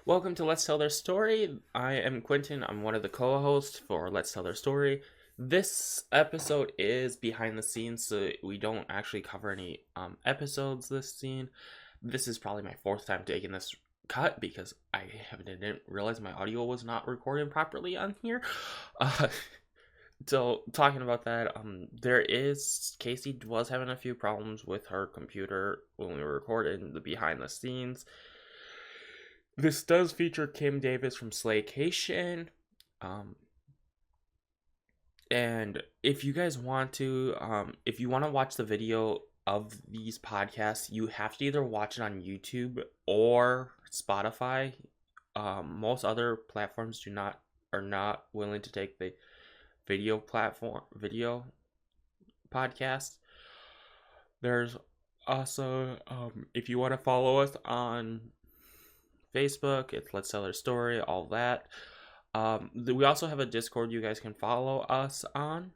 Welcome to Let's Tell Their Story. I am Quentin. I'm one of the co-hosts for Let's Tell Their Story. This episode is behind the scenes, so we don't actually cover any episodes this scene. This is probably my fourth time taking this cut because I didn't realize my audio was not recorded properly on here. Uh, so talking about that, Casey was having a few problems with her computer when we were recording the behind the scenes. This does feature Kim Davis from Slaycation. And if you guys want to, if you want to watch the video of these podcasts, you have to either watch it on YouTube or Spotify. Most other platforms are not willing to take the video podcast. There's also, if you want to follow us on Facebook, it's Let's Tell Their Story, all that. We also have a Discord you guys can follow us on.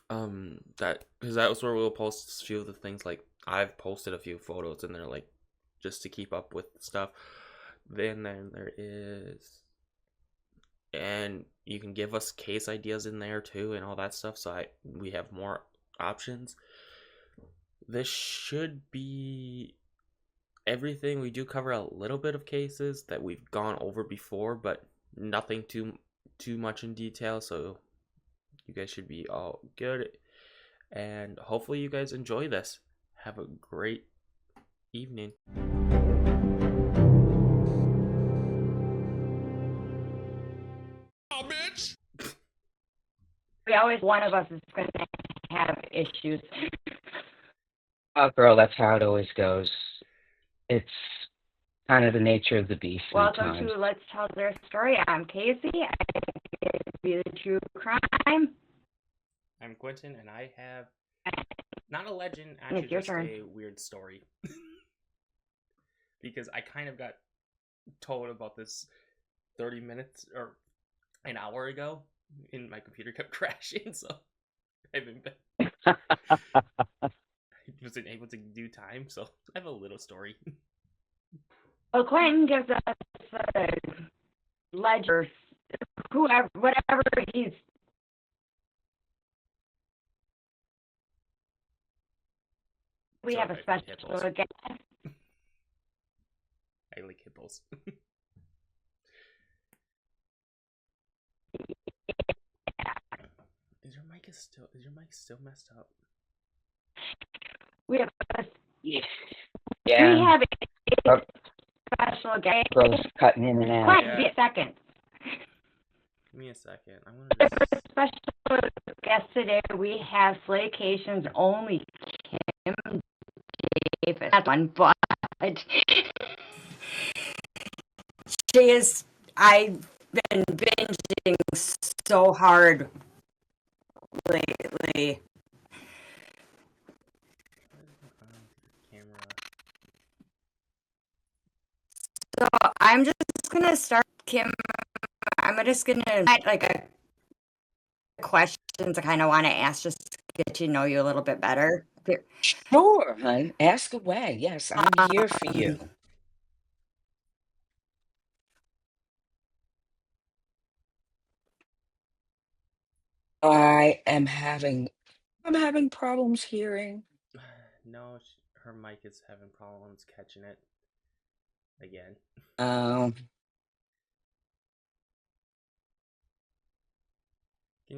Because that's where we'll post a few of the things. Like I've posted a few photos in there, like just to keep up with stuff. Then there is, and you can give us case ideas in there too, and all that stuff. So we have more options. This should be everything. We do cover a little bit of cases that we've gone over before, but nothing too much in detail, so you guys should be all good, and hopefully you guys enjoy this. Have a great evening. Oh, bitch! One of us is going to have issues. Oh, girl, that's how it always goes. It's kind of the nature of the beast Welcome sometimes. to Let's Tell Their Story. I'm Casey. I be the true crime. I'm Quentin, and I have not a legend, actually It's your just turn. a weird story. Because I kind of got told about this 30 minutes or an hour ago, and my computer kept crashing, so I wasn't able to do time, so I have a little story. Well, Quentin gives us a ledger, whatever he's. We Sorry have a if I hit special those. guest. I like hippos. Is your mic still messed up? We have a Yeah. We have a special guest. Girl's cutting in and out. Quentin, be a second. Give me a second. I'm gonna For just... special guest today, we have Slaycation's only Kim Davis. That's one, but she is. I've been binging so hard lately. Camera. So I'm just gonna start, Kim. I'm just gonna like a questions I kind of want to ask just to get to know you a little bit better. Sure, hon. Ask away. Yes, I'm here for you. I'm having problems hearing. No, her mic is having problems catching it again. Can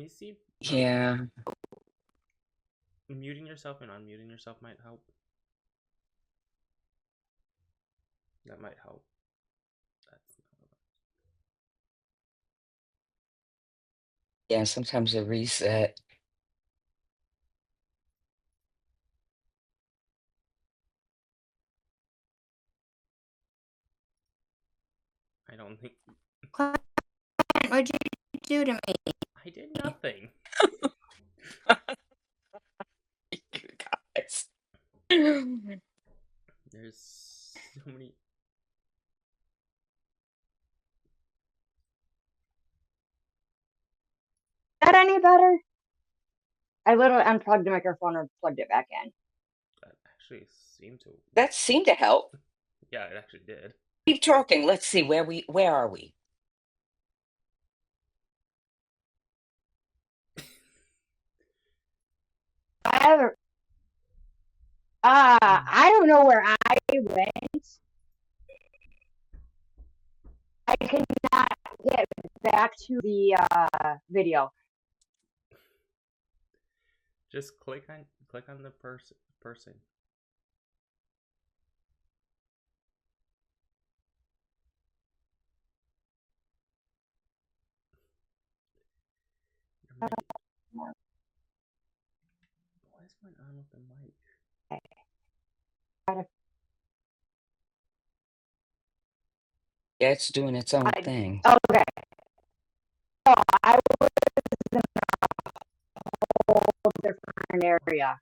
you see? Yeah. Muting yourself and unmuting yourself might help. That might help. Yeah, sometimes a reset. I don't think... What'd you do to me? I did nothing. You guys. There's so many... Is that any better? I literally unplugged the microphone or plugged it back in. That actually seemed to... That seemed to help. Yeah, it actually did. Keep talking. Let's see where are we? I I don't know where I went. I cannot get back to the video. Just click on the person. Your mic. What is going on with the mic? Yeah, it's doing its own thing. Okay. So I was in a whole different area.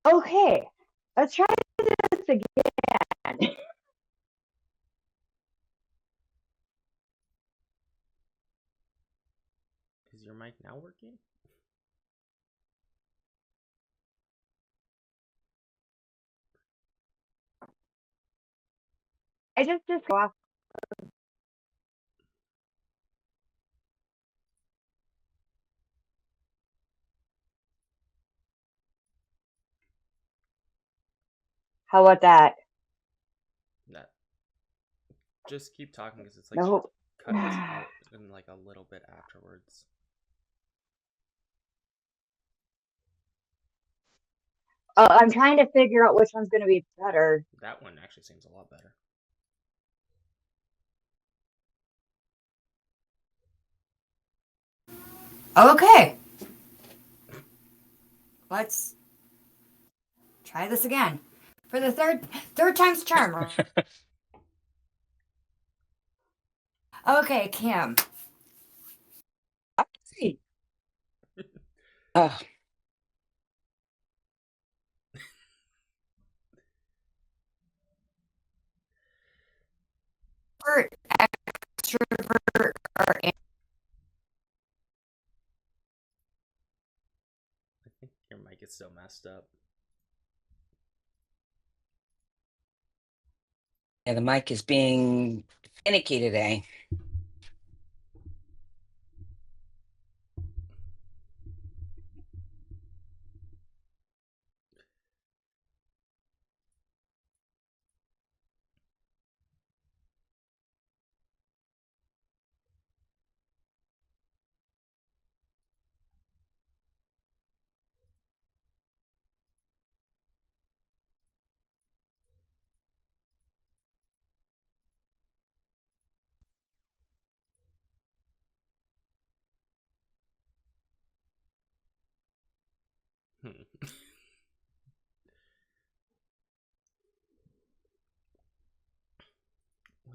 Okay, let's try this again. Is your mic now working? I just go off. How about that? That. Just keep talking because it's like No. cuts out in like a little bit afterwards. I'm trying to figure out which one's going to be better. That one actually seems a lot better. Okay. Let's try this again. For the third time's charm. Okay, Kim. See. Oh, Introvert, extrovert, or I think your mic is still messed up. yeah, the mic is being finicky today. Would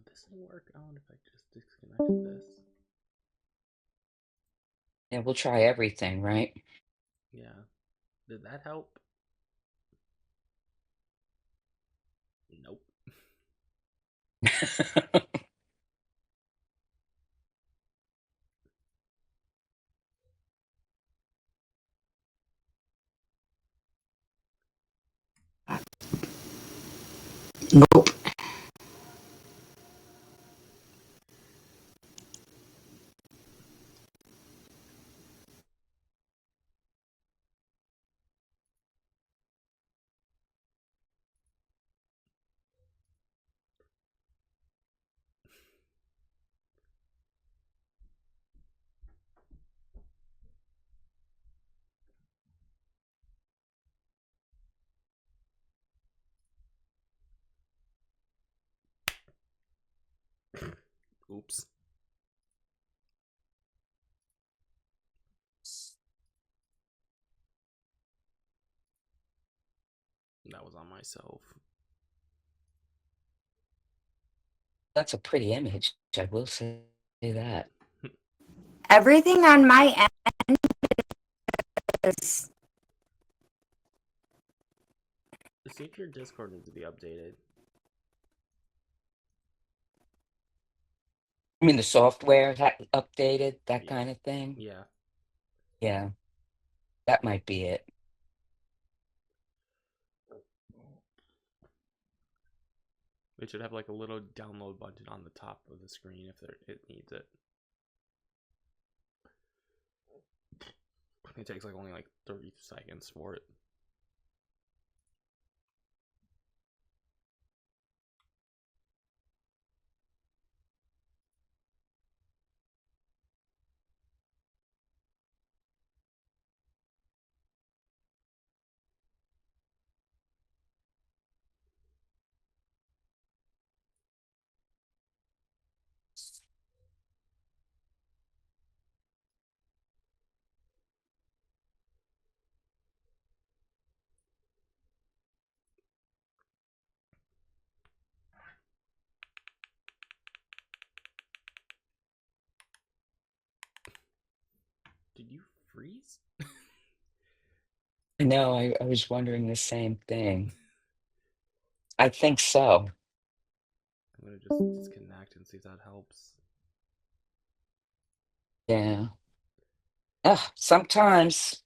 this thing work out if I just disconnected this? Yeah, we'll try everything, right? Yeah. Did that help? Nope. nope. Oops. That was on myself. That's a pretty image. I will say that. Everything on my end is. See if your Discord needs to be updated. I mean, the software updated, that Yeah. kind of thing. Yeah. Yeah, that might be it. It should have like a little download button on the top of the screen if it needs it. It takes like only like 30 seconds for it. Did you freeze? No, I was wondering the same thing. I think so. I'm gonna just disconnect and see if that helps. Yeah. Sometimes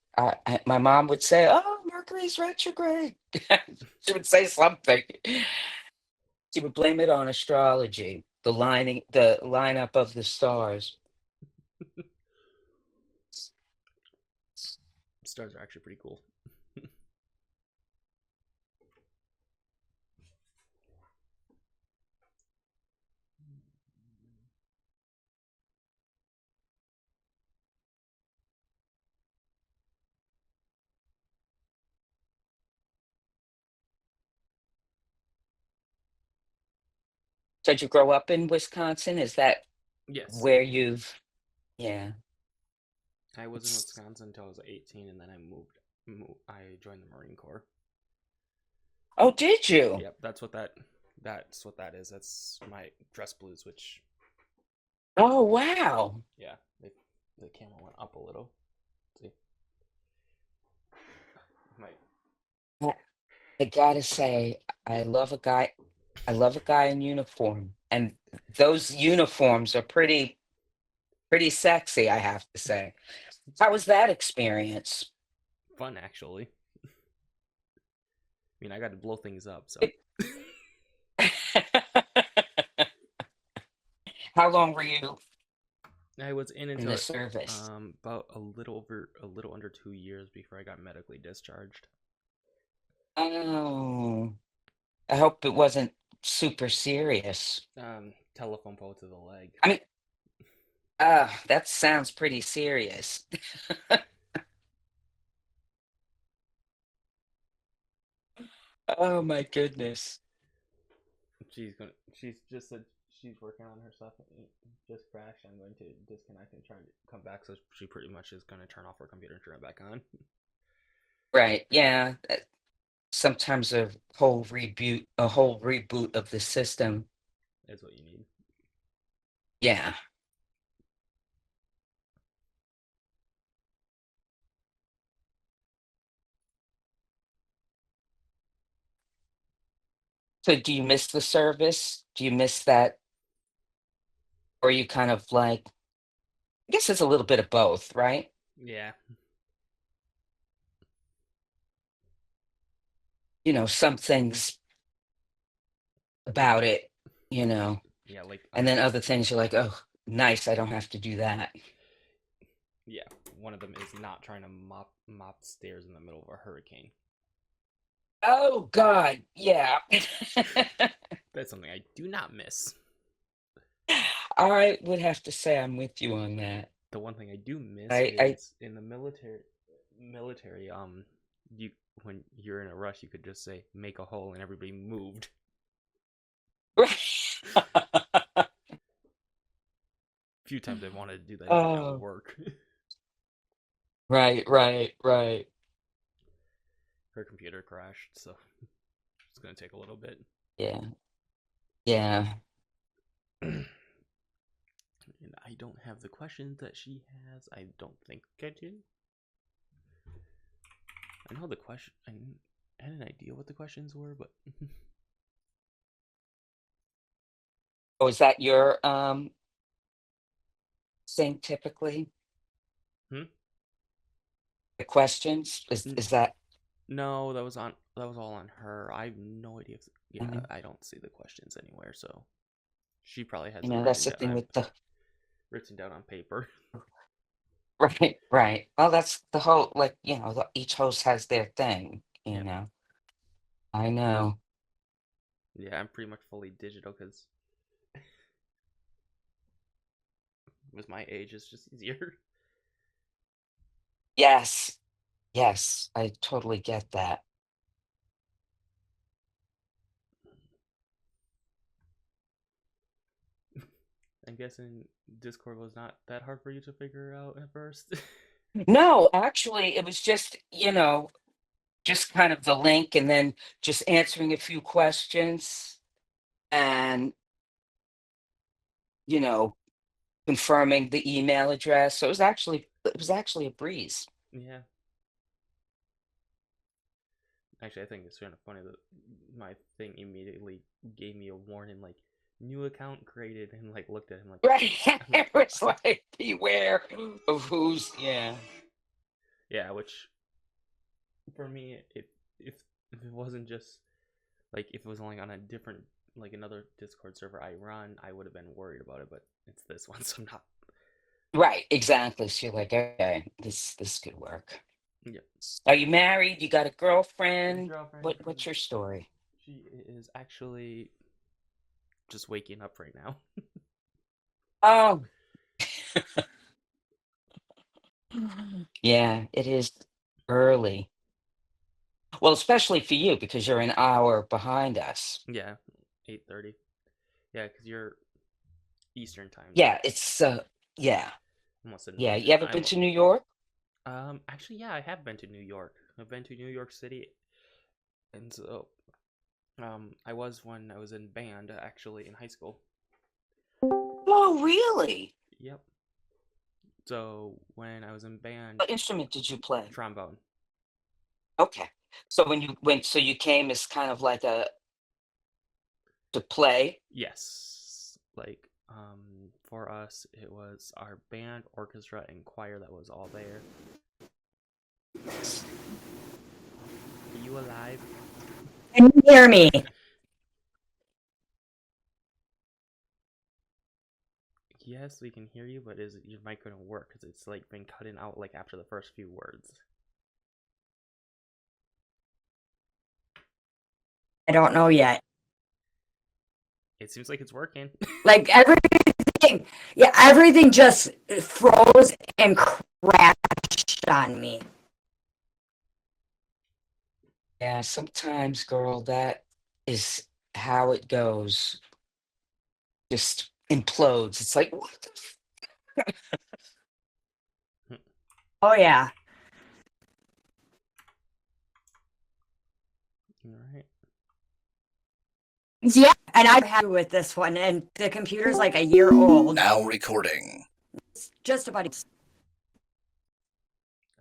my mom would say, "Oh, Mercury's retrograde." She would say something. She would blame it on astrology, the lineup of the stars. Stars are actually pretty cool. So did you grow up in Wisconsin? Is that Yes. where you've yeah. I was in It's Wisconsin until I was 18, and then I joined the Marine Corps. Oh, did you? Yep, that's what that is. That's my dress blues, which Oh, wow. yeah, the camera went up a little. See, my I I gotta say, I love a guy I love a guy in uniform, and those uniforms are pretty sexy, I have to say. How was that experience? fun actually. I mean, I got to blow things up, so It How long were you I was in in until the service? about a little under 2 years before I got medically discharged. Oh, I hope it wasn't super serious. Telephone pole to the leg. I mean, that sounds pretty serious. Oh my goodness. She's just said she's working on her stuff. It just crashed. I'm going to disconnect and try to come back. So she pretty much is going to turn off her computer and turn it back on. Right, yeah. Sometimes a whole reboot of the system. Is what you need. Yeah. So do you miss the service? Do you miss that? Or are you kind of like, I guess it's a little bit of both, right? Yeah, Some things like about it, you know, yeah, like and then other things you're like, oh, nice, I don't have to do that. yeah. One of them is not trying to mop stairs in the middle of a hurricane. Oh God, yeah. That's something I do not miss. I would have to say I'm with you on that. The one thing I do miss I is in the military. Military, you when you're in a rush, you could just say make a hole and everybody moved. Right. A few times I wanted to do that, it did not Oh, work. right, right, right. Her computer crashed, so it's gonna take a little bit. Yeah, yeah. And I don't have the questions that she has. I don't think I do. I know the question. I had an idea what the questions were, but Oh, is that your thing typically? hmm? The questions? Is that No, that was on was all on her. I have no idea. Mhm. I don't see the questions anywhere, so she probably has You it know, that's the thing with the written down on paper. right, right. Well, that's the whole like, each host has their thing, Yeah, I know. yeah. I'm pretty much fully digital because with my age, it's just easier. Yes, yes, I totally get that. I'm guessing Discord was not that hard for you to figure out at first. No, actually, it was just, just kind of the link and then just answering a few questions and, you know, confirming the email address. So it was actually a breeze. Yeah. Actually, I think it's kind of funny that my thing immediately gave me a warning, like new account created, and like looked at him like, Right. I'm It like, was like beware of who's yeah. yeah. Which for me, if it wasn't just like if it was only on a different like another Discord server I run, I would have been worried about it. But it's this one, so I'm not. Right, exactly. So you're like, okay, this could work. Yeah. Are you married? You got a My girlfriend? girlfriend What's your story? she is actually just waking up right now. Oh, yeah, it is early. Well, especially for you because you're an hour behind us. Yeah, 8:30. Yeah, because you're Eastern time, so Yeah, it's yeah. almost in. Yeah, you ever been I'm to New York? actually yeah, I have been to New York. I've been to New York City, and so I was when I was in band actually in high school. Oh, really? Yep. So when I was in band, What instrument did you play? trombone. Okay. So when you went, so you came as kind of like a to play? Yes, like for us it was our band, orchestra, and choir that was all there. Are you alive? Can you hear me? Yes, we can hear you, but is your mic gonna work? Because it's like been cutting out like after the first few words. I don't know yet. It seems like it's working. Like everything, yeah, everything just froze and crashed on me. Yeah, sometimes, girl, that is how it goes. Just implodes. It's like, what the Oh yeah. All right. Yeah, and I'm happy with this one, and the computer's like a year old. Now recording. It's just about.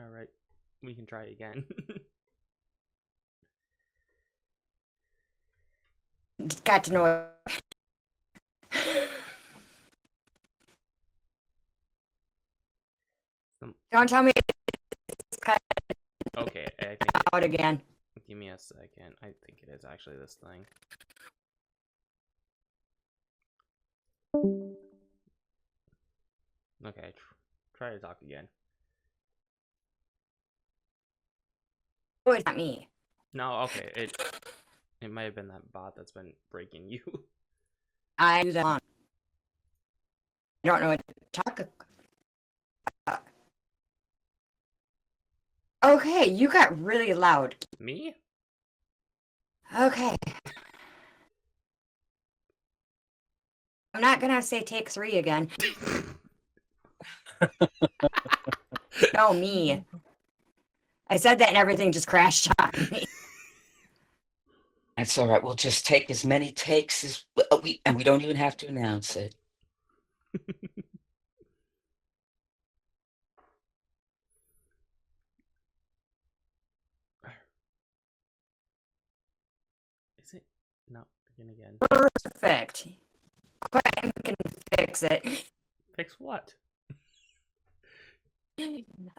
All right. We can try again. Got to know. Some, Don't tell me it's cut okay, I think. out again. Give me a second. I think it is actually this thing. Okay, try to talk again. Oh, it's not me. No, okay. It might have been that bot that's been breaking you. I do that. I don't know what to talk about. Okay, you got really loud. Me? Okay. I'm not gonna say take 3 again. No, me. I said that and everything just crashed on me. That's all right. We'll just take as many takes as we don't even have to announce it. Is it not working again? Perfect. Quentin can fix it. Fix what?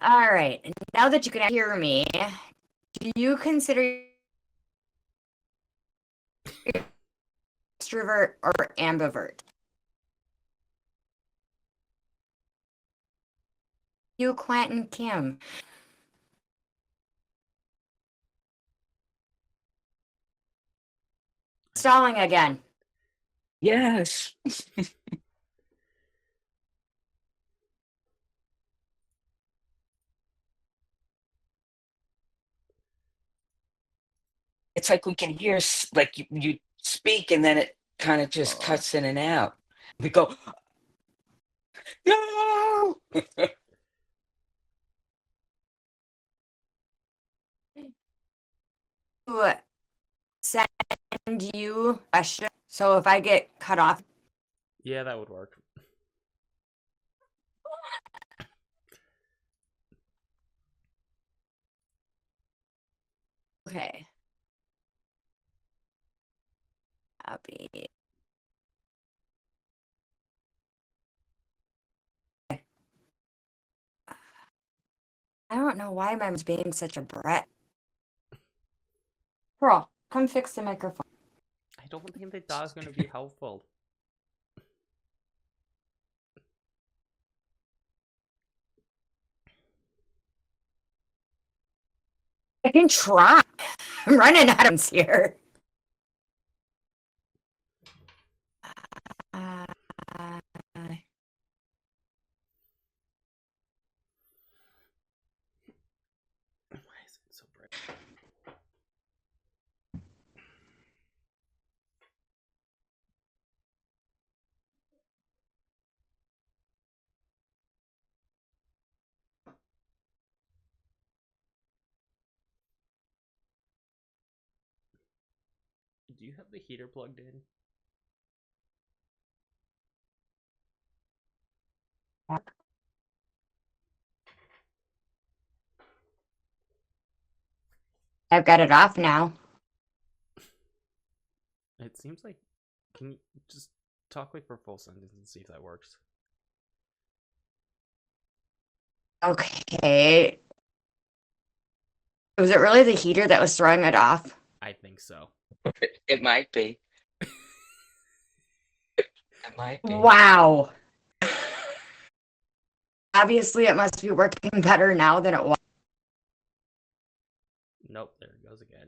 All right. Now that you can hear me, do you consider extrovert or ambivert? You, Quentin, Kim. Stalling again. Yes. It's like we can hear, like you speak and then it kind of just cuts in and out. We go, no! To send you a question. So if I get cut off, Yeah, that would work. okay. Copy. I don't know why my mom's being such a brat. Pearl, come fix the microphone. I don't think the dog's gonna be helpful. I can try. I'm running out of here. Why is it so bright? Do you have the heater plugged in? I've got it off now. It seems like. Can you just talk like for full sentence and see if that works? Okay. Was it really the heater that was throwing it off? I think so. It might be. It might be. Wow. Obviously, it must be working better now than it was. Nope, there it goes again.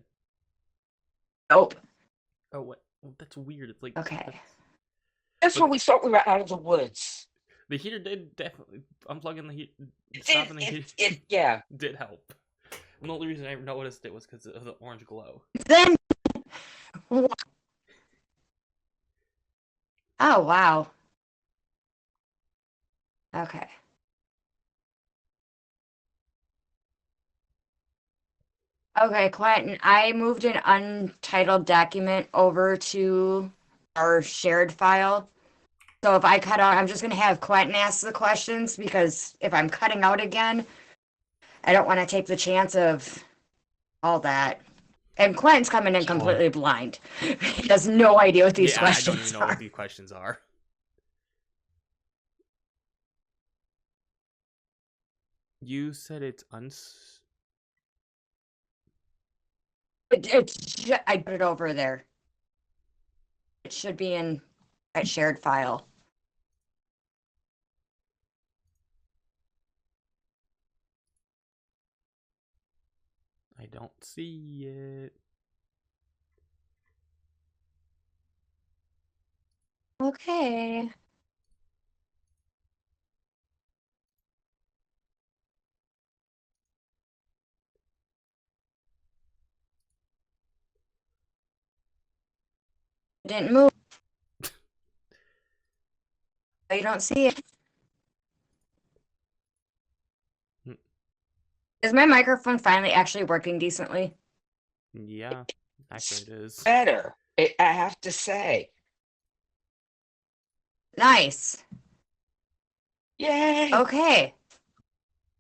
Nope. Oh, what? Oh, that's weird. It's like. Okay. That's when we thought we were out of the woods. The heater did definitely. Unplugging the heat. Stopping the heater. Yeah. Did help. And the only reason I noticed it was because of the orange glow. Then. Oh, wow. Okay. Okay, Quentin, I moved an untitled document over to our shared file. So if I cut out, I'm just going to have Quentin ask the questions because if I'm cutting out again, I don't want to take the chance of all that. And Quentin's coming in completely blind. He has no idea what these questions I don't even know are. what these questions are. You said it's I put it over there. It should be in that shared file. I don't see it. Okay. It didn't move. You don't see it. Is my microphone finally actually working decently? Yeah, actually it is. Better, I have to say. Nice. Yay! Okay.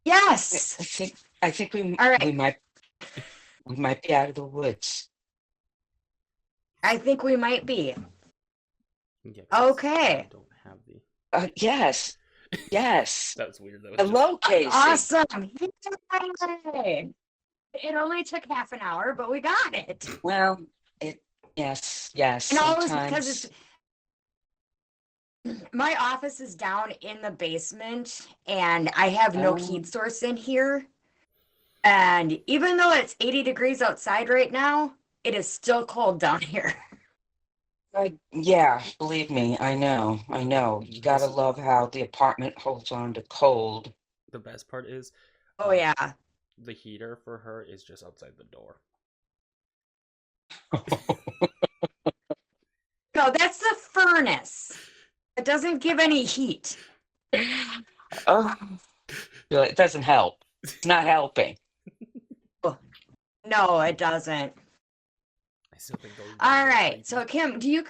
Yes. I think we All right. we might be out of the woods. I think we might be. Yeah, Okay. I don't have the. Yes. Yes. That was weird. That was Hello, Casey. Awesome. Yay. It only took half an hour, but we got it. Well, Yes, And always because it's sometimes. my office is down in the basement and I have no heat Um, source in here. And even though it's 80 degrees outside right now, it is still cold down here. yeah, believe me, I know, I know. You gotta This love how the apartment holds on to cold. the best part is, Oh, uh, yeah. the heater for her is just outside the door. No, that's the furnace. It doesn't give any heat. Oh, well, it doesn't help. It's not helping. No, it doesn't. I still think those All bugs are right. creepy. So, Kim, do you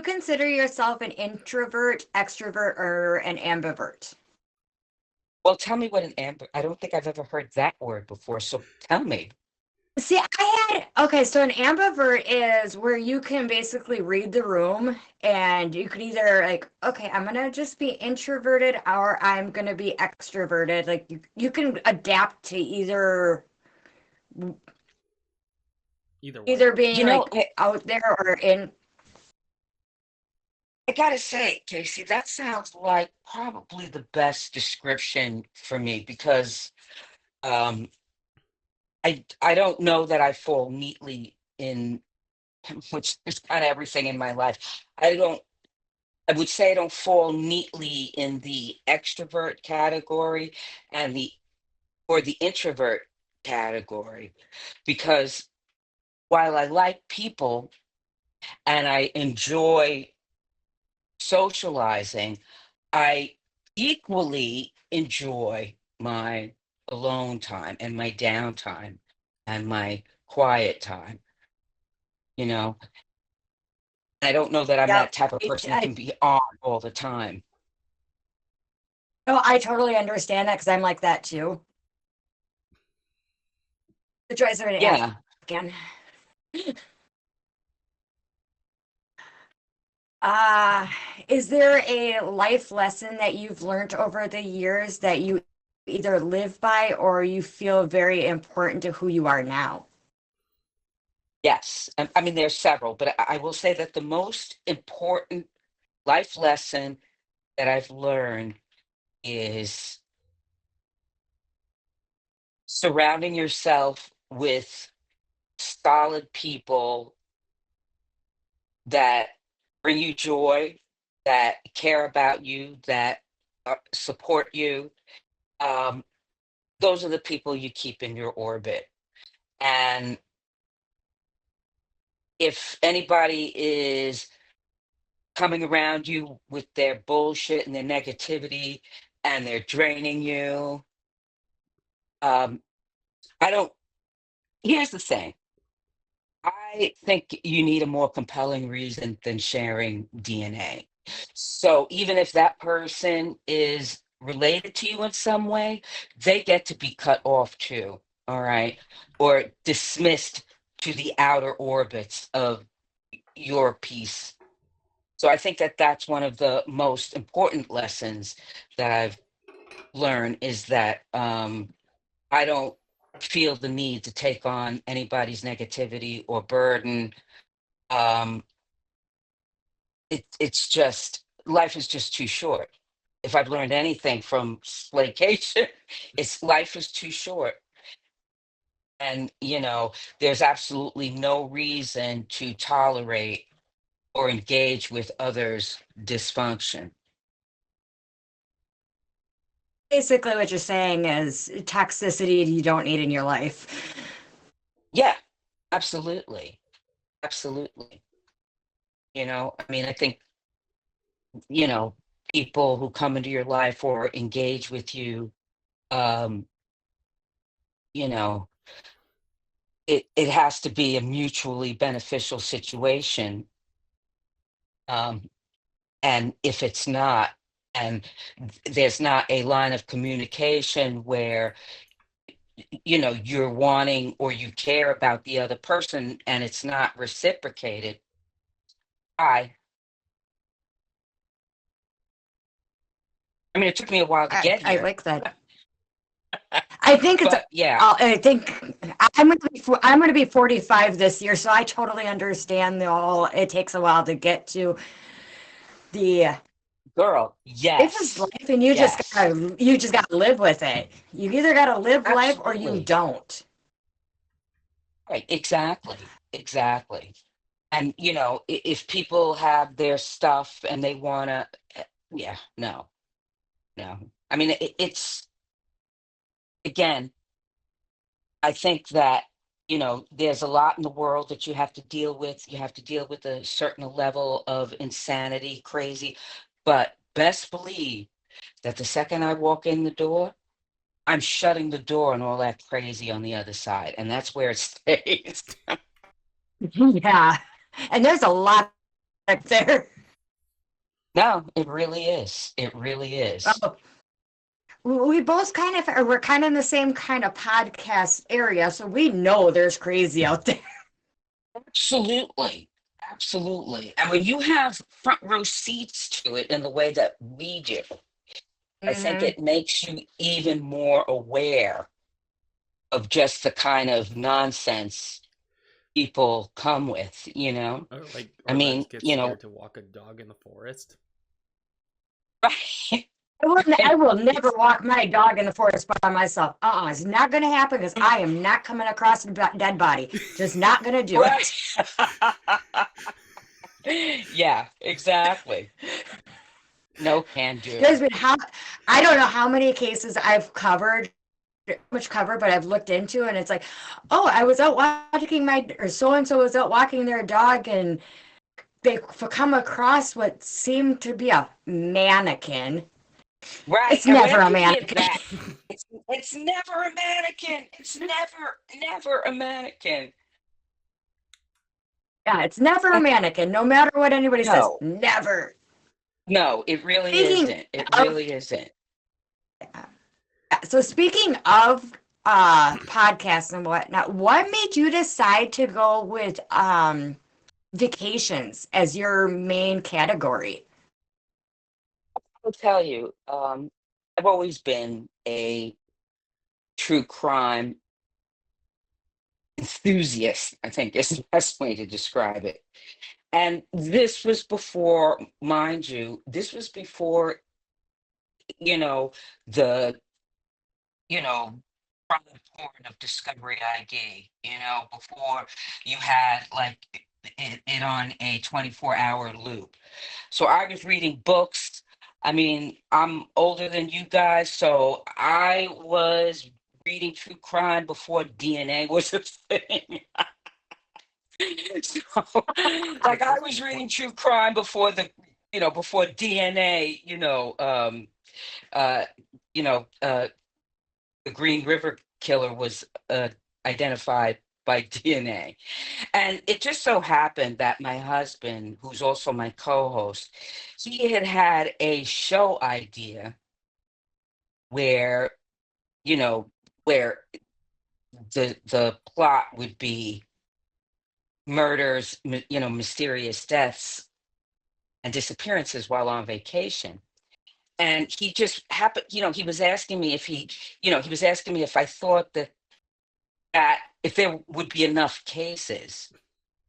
consider yourself an introvert, extrovert, or an ambivert? Well, tell me what an amber. I don't think I've ever heard that word before. So tell me. See, okay, so an ambivert is where you can basically read the room and you could either like, okay, I'm gonna just be introverted or I'm gonna be extroverted. Like you can adapt to Either one. either being You know, like out there or in. I gotta say, Casey, that sounds like probably the best description for me because um, I don't know that I fall neatly in, which is kind of everything in my life. I don't. I would say I don't fall neatly in the extrovert category and the or the introvert category because while I like people and I enjoy socializing, I equally enjoy my alone time and my downtime and my quiet time. You know, I don't know that I'm Yep. that type of person that can be on all the time. No, I totally understand that because I'm like that too. The choice of an Yeah. again. Uh, is there a life lesson that you've learned over the years that you either live by or you feel very important to who you are now? Yes. I mean, there's several, but I will say that the most important life lesson that I've learned is surrounding yourself with solid people that bring you joy, that care about you, that support you. Um, those are the people you keep in your orbit. And if anybody is coming around you with their bullshit and their negativity and they're draining you, um, I don't, here's the thing. I think you need a more compelling reason than sharing DNA. So even if that person is related to you in some way, they get to be cut off too, all right? Or dismissed to the outer orbits of your piece. So I think that that's one of the most important lessons that I've learned is that I don't feel the need to take on anybody's negativity or burden. um it's just life is just too short. If I've learned anything from Slaycation, it's life is too short. And there's absolutely no reason to tolerate or engage with others' dysfunction. Basically, what you're saying is toxicity you don't need in your life. Yeah, absolutely. Absolutely. I mean, I think, you know, people who come into your life or engage with you, um, you know, it has to be a mutually beneficial situation. Um, and if it's not, and there's not a line of communication where, you're wanting or you care about the other person and it's not reciprocated, I, I mean, it took me a while to get I here, like that. I think it's, but yeah, I think I'm gonna be 45 this year, so I totally understand the whole. It takes a while to get to the Girl, life is yes. life, and Yes. you just gotta live with it. You either gotta live life or you Absolutely. don't. Right. Exactly. Exactly. And if people have their stuff and they want to, yeah, no, no. I mean, it's again, I think that there's a lot in the world that you have to deal with. You have to deal with a certain level of insanity, crazy, but best believe that the second I walk in the door, I'm shutting the door and all that crazy on the other side, and that's where it stays. Yeah, and there's a lot up there. No, it really is. It really is. Oh, we both we're kind of in the same kind of podcast area, so we know there's crazy out there. Absolutely. Absolutely. And when you have front row seats to it in the way that we do, I think Hmm. it makes you even more aware of just the kind of nonsense people come with, you know? I Or mean, get scared to walk a dog in the forest. right, I right, will never walk my dog in the forest by myself. It's not going to happen because I am not coming across a dead body. Just not going to do right. it. Yeah, exactly. No can There's do. been I don't know how many cases I've covered, much cover, but I've looked into, and it's like, oh, I was out walking or so and so was out walking their dog, and they come across what seemed to be a mannequin. Right. It's And never whenever a you hear mannequin. that, it's never a mannequin. It's never a mannequin. Yeah, it's never a And mannequin, no matter what anybody says. no, Never. no, it really Speaking isn't. It of, really isn't. so speaking of podcasts and whatnot, what made you decide to go with vacations as your main category? I'll tell you, I've always been a true crime enthusiast, I think is the best way to describe it. And this was before, mind you, this was before, you know, the, you know, front porn of Discovery ID, before you had like it on a 24-hour loop. So I was reading books. I mean, I'm older than you guys, so I was reading true crime before DNA was a thing. So, like, I was reading true crime before before DNA, uh, you know, uh, the Green River killer was identified by DNA. And it just so happened that my husband, who's also my co-host, he had a show idea where, you know, where the plot would be murders, mysterious deaths and disappearances while on vacation. And he just happened, he was asking me he was asking me if I thought that if there would be enough cases.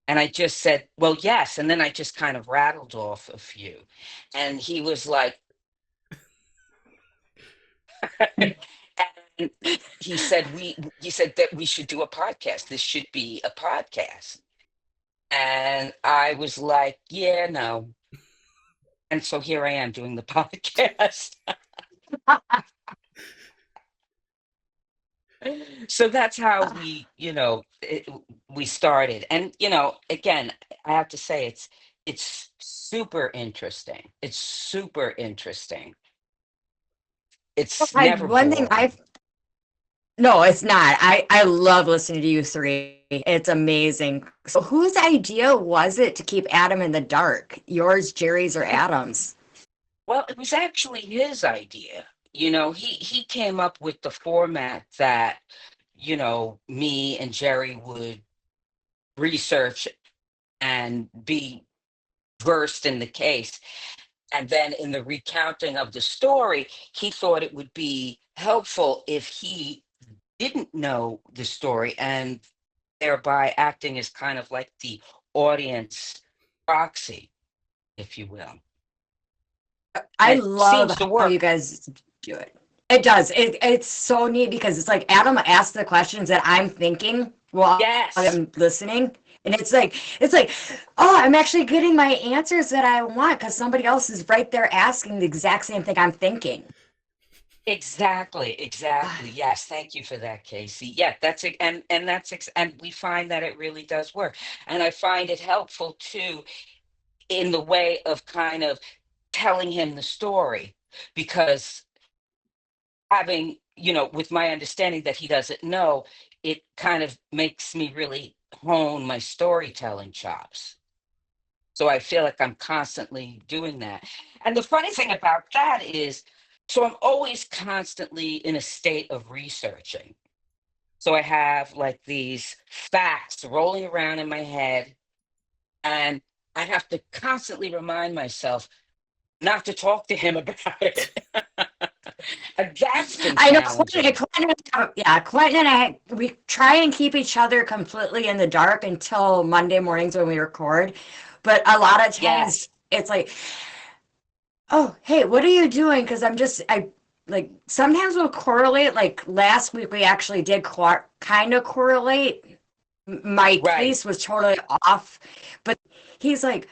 And I just said, well, yes. And then I just kind of rattled off a few. And he was like, and he said that we should do a podcast. This should be a podcast. And I was like, yeah, no. And so here I am doing the podcast. So that's how we started. And again, I have to say it's super interesting. It's super interesting. It's never One thing boring. no, it's not. I love listening to you three. It's amazing. So whose idea was it to keep Adam in the dark? Yours, Jerry's, or Adam's? Well, it was actually his idea. He came up with the format that, me and Jerry would research and be versed in the case. And then in the recounting of the story, he thought it would be helpful if he didn't know the story, and thereby acting as kind of like the audience proxy, if you will. I And it love seems to how you work. guys do it. It does. It's so neat because it's like Adam asks the questions that I'm thinking while Yes, I'm listening. And it's like, oh, I'm actually getting my answers that I want because somebody else is right there asking the exact same thing I'm thinking. exactly, exactly. Yes, thank you for that, Casey. Yeah, that's it, and and we find that it really does work, and I find it helpful too in the way of kind of telling him the story, because having, with my understanding that he doesn't know, it kind of makes me really hone my storytelling chops. So I feel like I'm constantly doing that. And the funny thing about that is, so I'm always constantly in a state of researching. So I have like these facts rolling around in my head, and I have to constantly remind myself not to talk to him about it. And that's been I know challenging. Quentin and I, we try and keep each other completely in the dark until Monday mornings when we record. But a lot of times Yes. it's like, oh, hey, what are you doing? Because I like sometimes we'll correlate. Like last week, we actually did kind of correlate. My Right. pace was totally off, but he's like,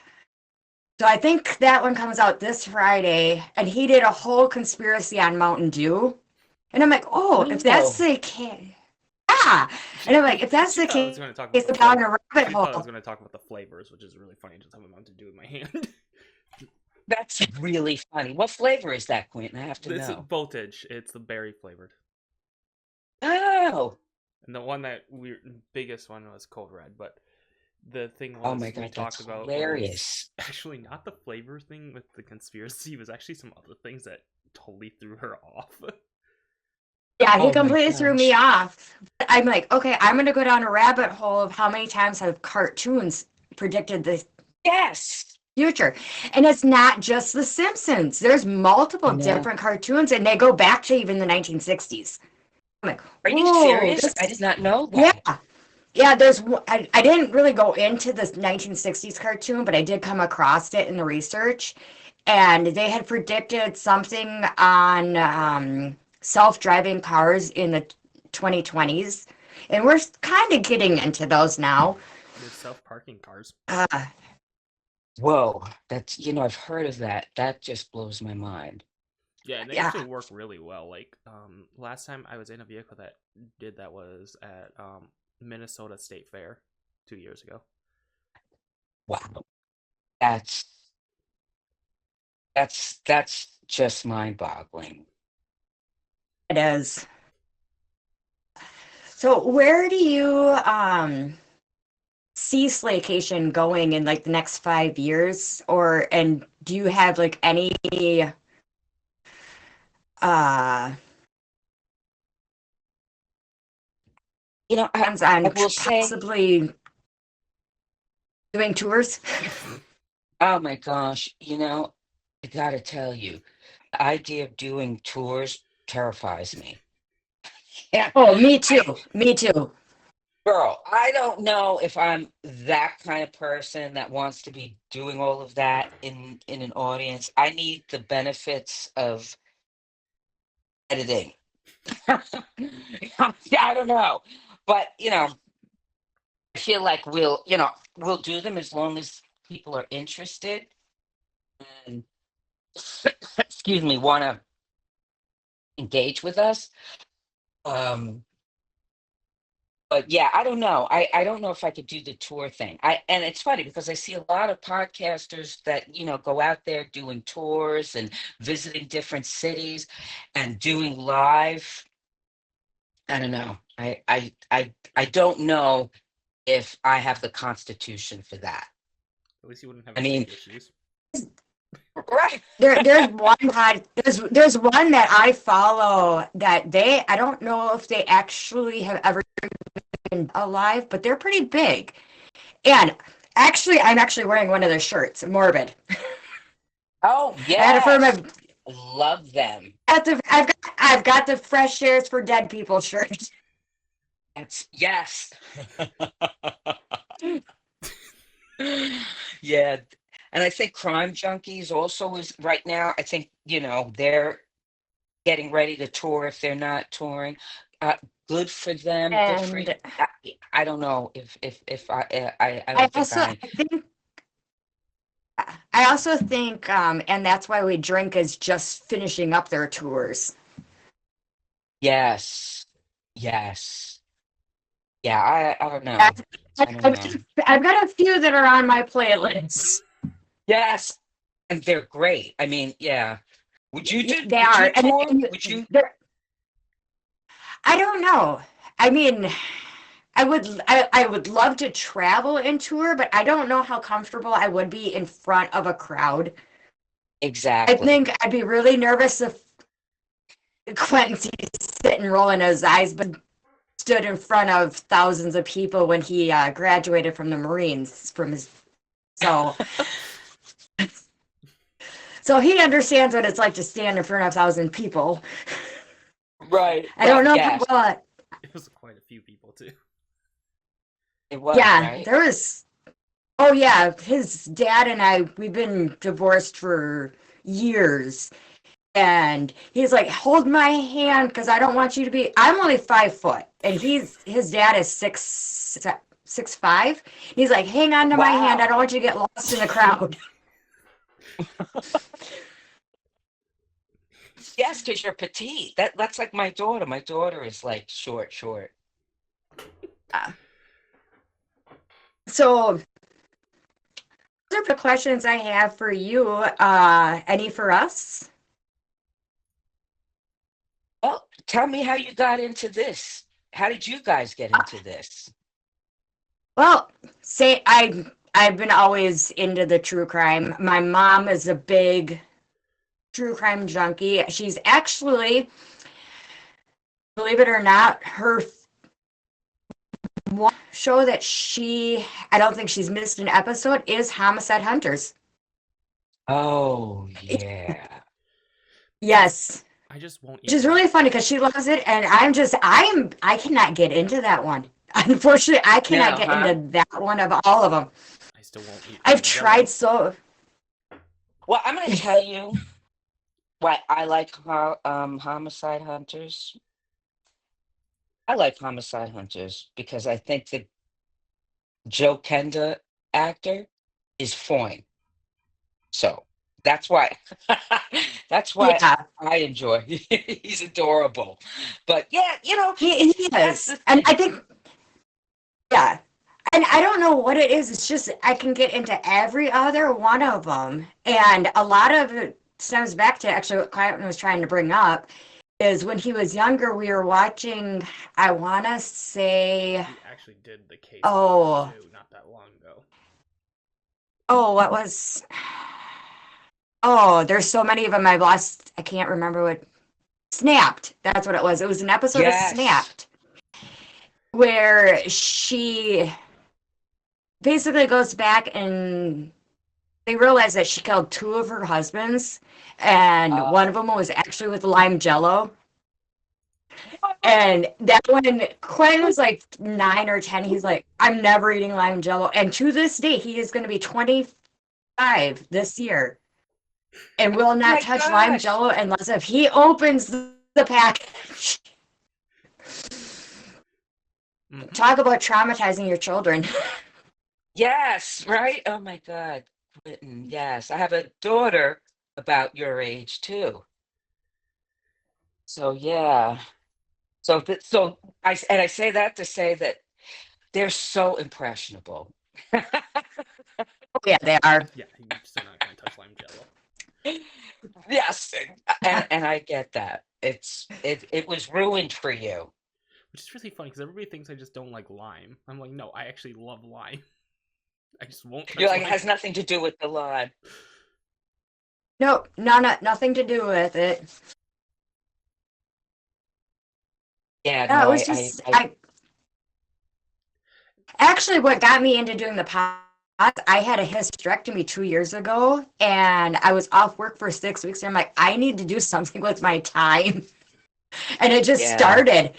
so I think that one comes out this Friday, and he did a whole conspiracy on Mountain Dew. And I'm like, oh, if that's Oh, the case, yeah. And I'm like, if that's She the thought I case, was going to talk about it's the down flavor. a rabbit She thought I was hole. going to talk about the flavors, which is really funny. Just have a Mountain Dew in my hand. that's really funny. What flavor is that, Quentin? I have to This is know. voltage. It's the berry flavored, Oh, and the one that we biggest one was cold red. But the thing oh my was we God, talked that's about was hilarious. actually not the flavor thing with the conspiracy. It was actually some other things that totally threw her off. Yeah, he Oh my completely threw me gosh. off. I'm like, okay, I'm gonna go down a rabbit hole of how many times have cartoons predicted the Yes. future. And it's not just The Simpsons. There's multiple No. different cartoons, and they go back to even the 1960s. I'm like, Are you whoa, serious? I this, did not know yeah. that. Yeah, I didn't really go into this 1960s cartoon, but I did come across it in the research. And they had predicted something on self-driving cars in the 2020s. And we're kind of getting into those now. There's self parking cars. Uh, Whoa. That's, I've heard of that. That just blows my mind. Yeah, and they actually yeah. work really well. Like last time I was in a vehicle that did that was at Minnesota State Fair 2 years ago. Wow. That's that's just mind-boggling. It is. So where do you see Slaycation going in like the next 5 years? And do you have like any uh plans I on will say, possibly doing tours? oh my gosh, I gotta tell you, the idea of doing tours terrifies me. Yeah, Oh, me too. I, Me too. girl, I don't know if I'm that kind of person that wants to be doing all of that in an audience. I need the benefits of editing. I don't know, but I feel like we'll do them as long as people are interested and excuse me, want to engage with us. Um, but yeah, I don't know. I don't know if I could do the tour thing. And it's funny because I see a lot of podcasters that, go out there doing tours and visiting different cities and doing live. I don't know. I don't know if I have the constitution for that. At least you wouldn't have I as mean, many issues. right. There's one that I follow that I don't know if they actually have ever been alive, but they're pretty big. And actually, I'm actually wearing one of their shirts, Morbid. Oh, I had it for yes. my Love them. I've got the Fresh Airs for Dead People shirt. That's yes. Yeah. And I think Crime Junkies also is right now. I think, they're getting ready to tour if they're not touring. Uh, Good for them. Good for And I, I don't know if I I don't think also I think I also think and that's why we drink is just finishing up their tours. yes. Yes. Yeah, I don't know. That's, I don't know. I've got a few that are on my playlist. Yes. And they're great. I mean, yeah. They Would are, you tour? and Would you? they're I don't know. I mean, I would love to travel and tour, but I don't know how comfortable I would be in front of a crowd. I Exactly. think I'd be really nervous if Quentin's sitting rolling his eyes, but stood in front of thousands of people when he graduated from the Marines from his so so he understands what it's like to stand in front of 1,000 people. Right. I don't know how Yes, well. It was quite a few people too. it was, Yeah, right? there was. Oh yeah, his dad and I we've been divorced for years. And he's like, hold my hand because I don't want you to be. I'm only 5 foot, and his dad is 6'5". He's like, hang on to my hand. I Wow. don't want you to get lost in the crowd. Yes, because you're petite. That's like my daughter. My daughter is like short, short. So those are the questions I have for you. Any for us? Well, tell me how you got into this. How did you guys get into this? Well, say I've been always into the true crime. My mom is a big true crime junkie. She's actually, believe it or not, her one show that I don't think she's missed an episode is Homicide Hunters. Oh, yeah. Yes, I just won't which is even. really funny because she loves it, and I cannot get into that one. Unfortunately, I cannot No, get huh? into that one of all of them. I still won't eat I've lime tried jello. so. Well, I'm going to tell you why I like Homicide Hunters. I like Homicide Hunters because I think the Joe Kenda actor is fine. So that's why that's why Yeah, I enjoy. He's adorable. But yeah, he that's is, the and I thing. think yeah, and I don't know what it is. It's just I can get into every other one of them, and a lot of it stems back to actually what Clayton was trying to bring up is when he was younger, we were watching, I want to say, We actually did the case on them oh, too, not that long ago. what was, oh, there's so many of them I've lost, I can't remember what, Snapped. That's what it was. It was an episode of Yes. Snapped where she basically goes back and they realize that she killed two of her husbands, and Uh, one of them was actually with lime jello. what? And that when Quinn was like 9 or 10, he's like, I'm never eating lime jello. And to this day, he is going to be 25 this year and will Oh not my touch lime gosh. jello unless if he opens the package. Hmm. Talk about traumatizing your children. Yes, right? Oh my God. Quentin, yes. I have a daughter about your age too. So yeah. So I say that to say that they're so impressionable. Oh, yeah, they are. Yeah, you're still not gonna touch lime jello. Yes, and I get that. It was ruined for you. Which is really funny because everybody thinks I just don't like lime. I'm like, no, I actually love lime. I just won't You're touch like, it lime. has nothing to do with the line. Nope, nothing to do with it. Yeah, No, no, it was just I actually what got me into doing the podcast. I had a hysterectomy 2 years ago, and I was off work for 6 weeks. And I'm like, I need to do something with my time, and it just yeah. started.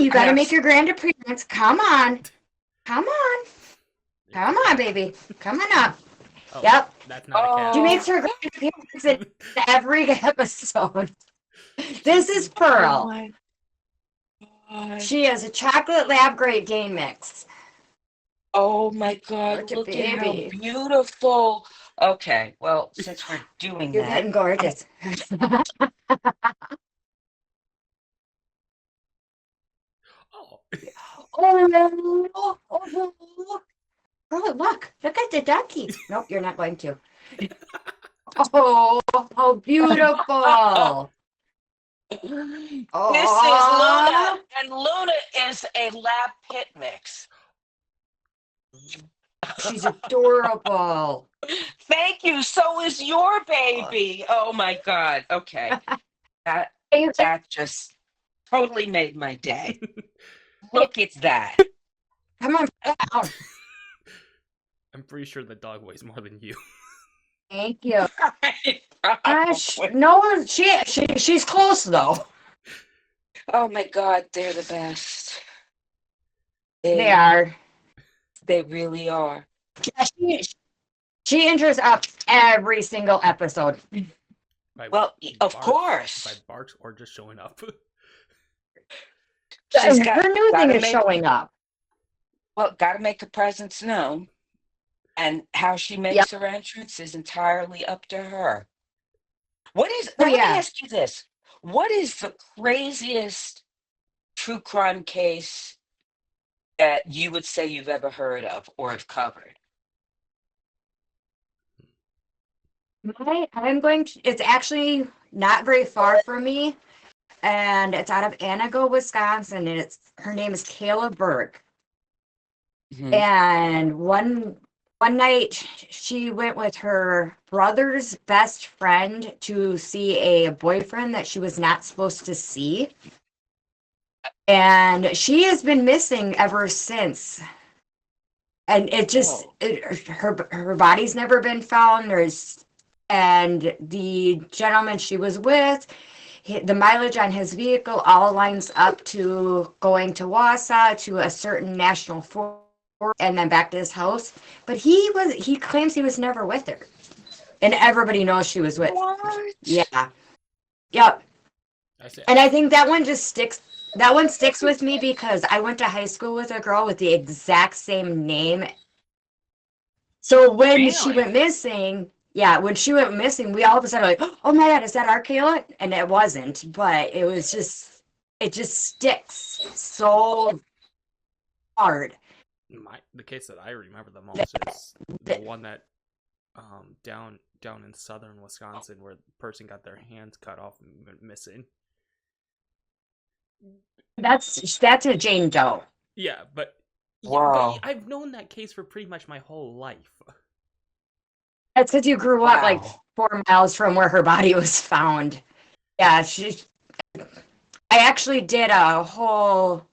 you gotta have make your grand appearance. Come on. Come on. Come on, baby. Come on up. Oh, Yep. that's not a cat. She Oh, makes her grand appearance in every episode. This is Pearl. my God. She is a chocolate lab Great Dane mix. Oh my God, Such a look at how baby. beautiful. Okay, well, since we're doing You're that, getting gorgeous. Oh. Oh, oh, look at the ducky. Nope, you're not going to. Oh, beautiful. this is Luna, Oh, and Luna is a lab pit mix. she's adorable. Thank you. So is your baby. Oh my God. Okay. That Hey, that just totally made my day. Look at that. come on down. I'm pretty sure the dog weighs more than you. Thank you. Gosh, Probably. no, she's close though. Oh my God, they're the best. They are. They really are. Yeah, she enters up every single episode. By, Well, of by course. barks or just showing up. She's Her new thing gotta is showing up. gotta make a presence known. And how she Yep. makes her entrance is entirely up to her. What is, Oh now let me yeah. ask you this. What is the craziest true crime case that you would say you've ever heard of or have covered? I'm going to, it's actually not very far from me, and it's out of Anago, Wisconsin, and her name is Kayla Berg. Mhm. And one night she went with her brother's best friend to see a boyfriend that she was not supposed to see. And she has been missing ever since. And it just her body's never been found. And the gentleman she was with, the mileage on his vehicle all lines up to going to Wausau to a certain national forest and then back to his house. But he claims he was never with her. And everybody knows she was with. What? Yeah. Yep. I say, And I think that one just sticks. That one sticks with me because I went to high school with a girl with the exact same name. So when she Really? went missing, when she went missing, we all of a sudden were like, oh my God, is that our Kayla? And it wasn't, but it just sticks so hard. the case that I remember the most is the one that down in southern Wisconsin where the person got their hands cut off and went missing. That's a Jane Doe. Yeah, but Wow. I've known that case for pretty much my whole life. That's because you grew up like Wow. 4 miles from where her body was found. Yeah, I actually did a whole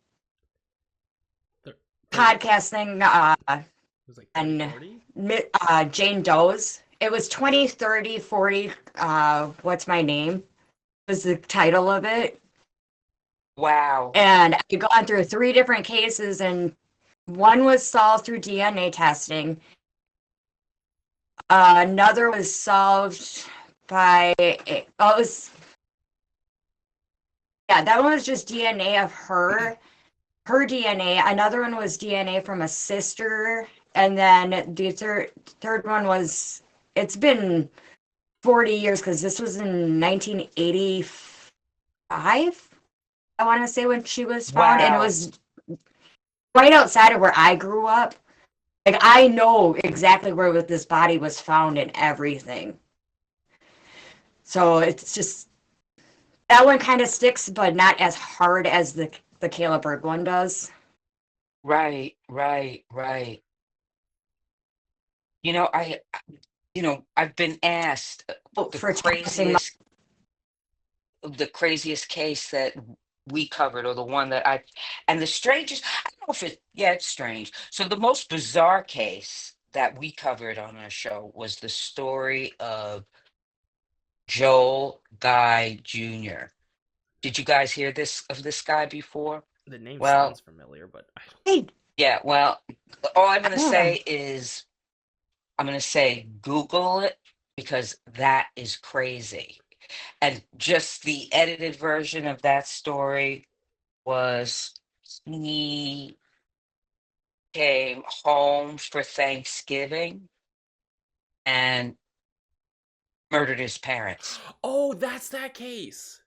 podcast thing It was like 30, on 40? Jane Doe's. It was 20, 30, 40. What's my name? Was the title of it. Wow. And I've gone through 3 different cases, and one was solved through DNA testing. Another was solved by, that one was just DNA of her DNA. Another one was DNA from a sister. And then the third one was, it's been 40 years because this was in 1985, I want to say, when she was found. And it Wow. was right outside of where I grew up. Like, I know exactly where this body was found and everything. So it's just, that one kind of sticks, but not as hard as the Kayla Berg one does. Right. I've been asked the For testing. craziest case that we covered, or the one that and the strangest, I don't know if it's strange. So the most bizarre case that we covered on our show was the story of Joel Guy Jr. Did you guys hear of this guy before? The name Well, sounds familiar, but I don't. Hey, yeah, well, all I'm I going to don't know. say is I'm going to say Google it because that is crazy. And just the edited version of that story was he came home for Thanksgiving and murdered his parents. Oh, that's that case.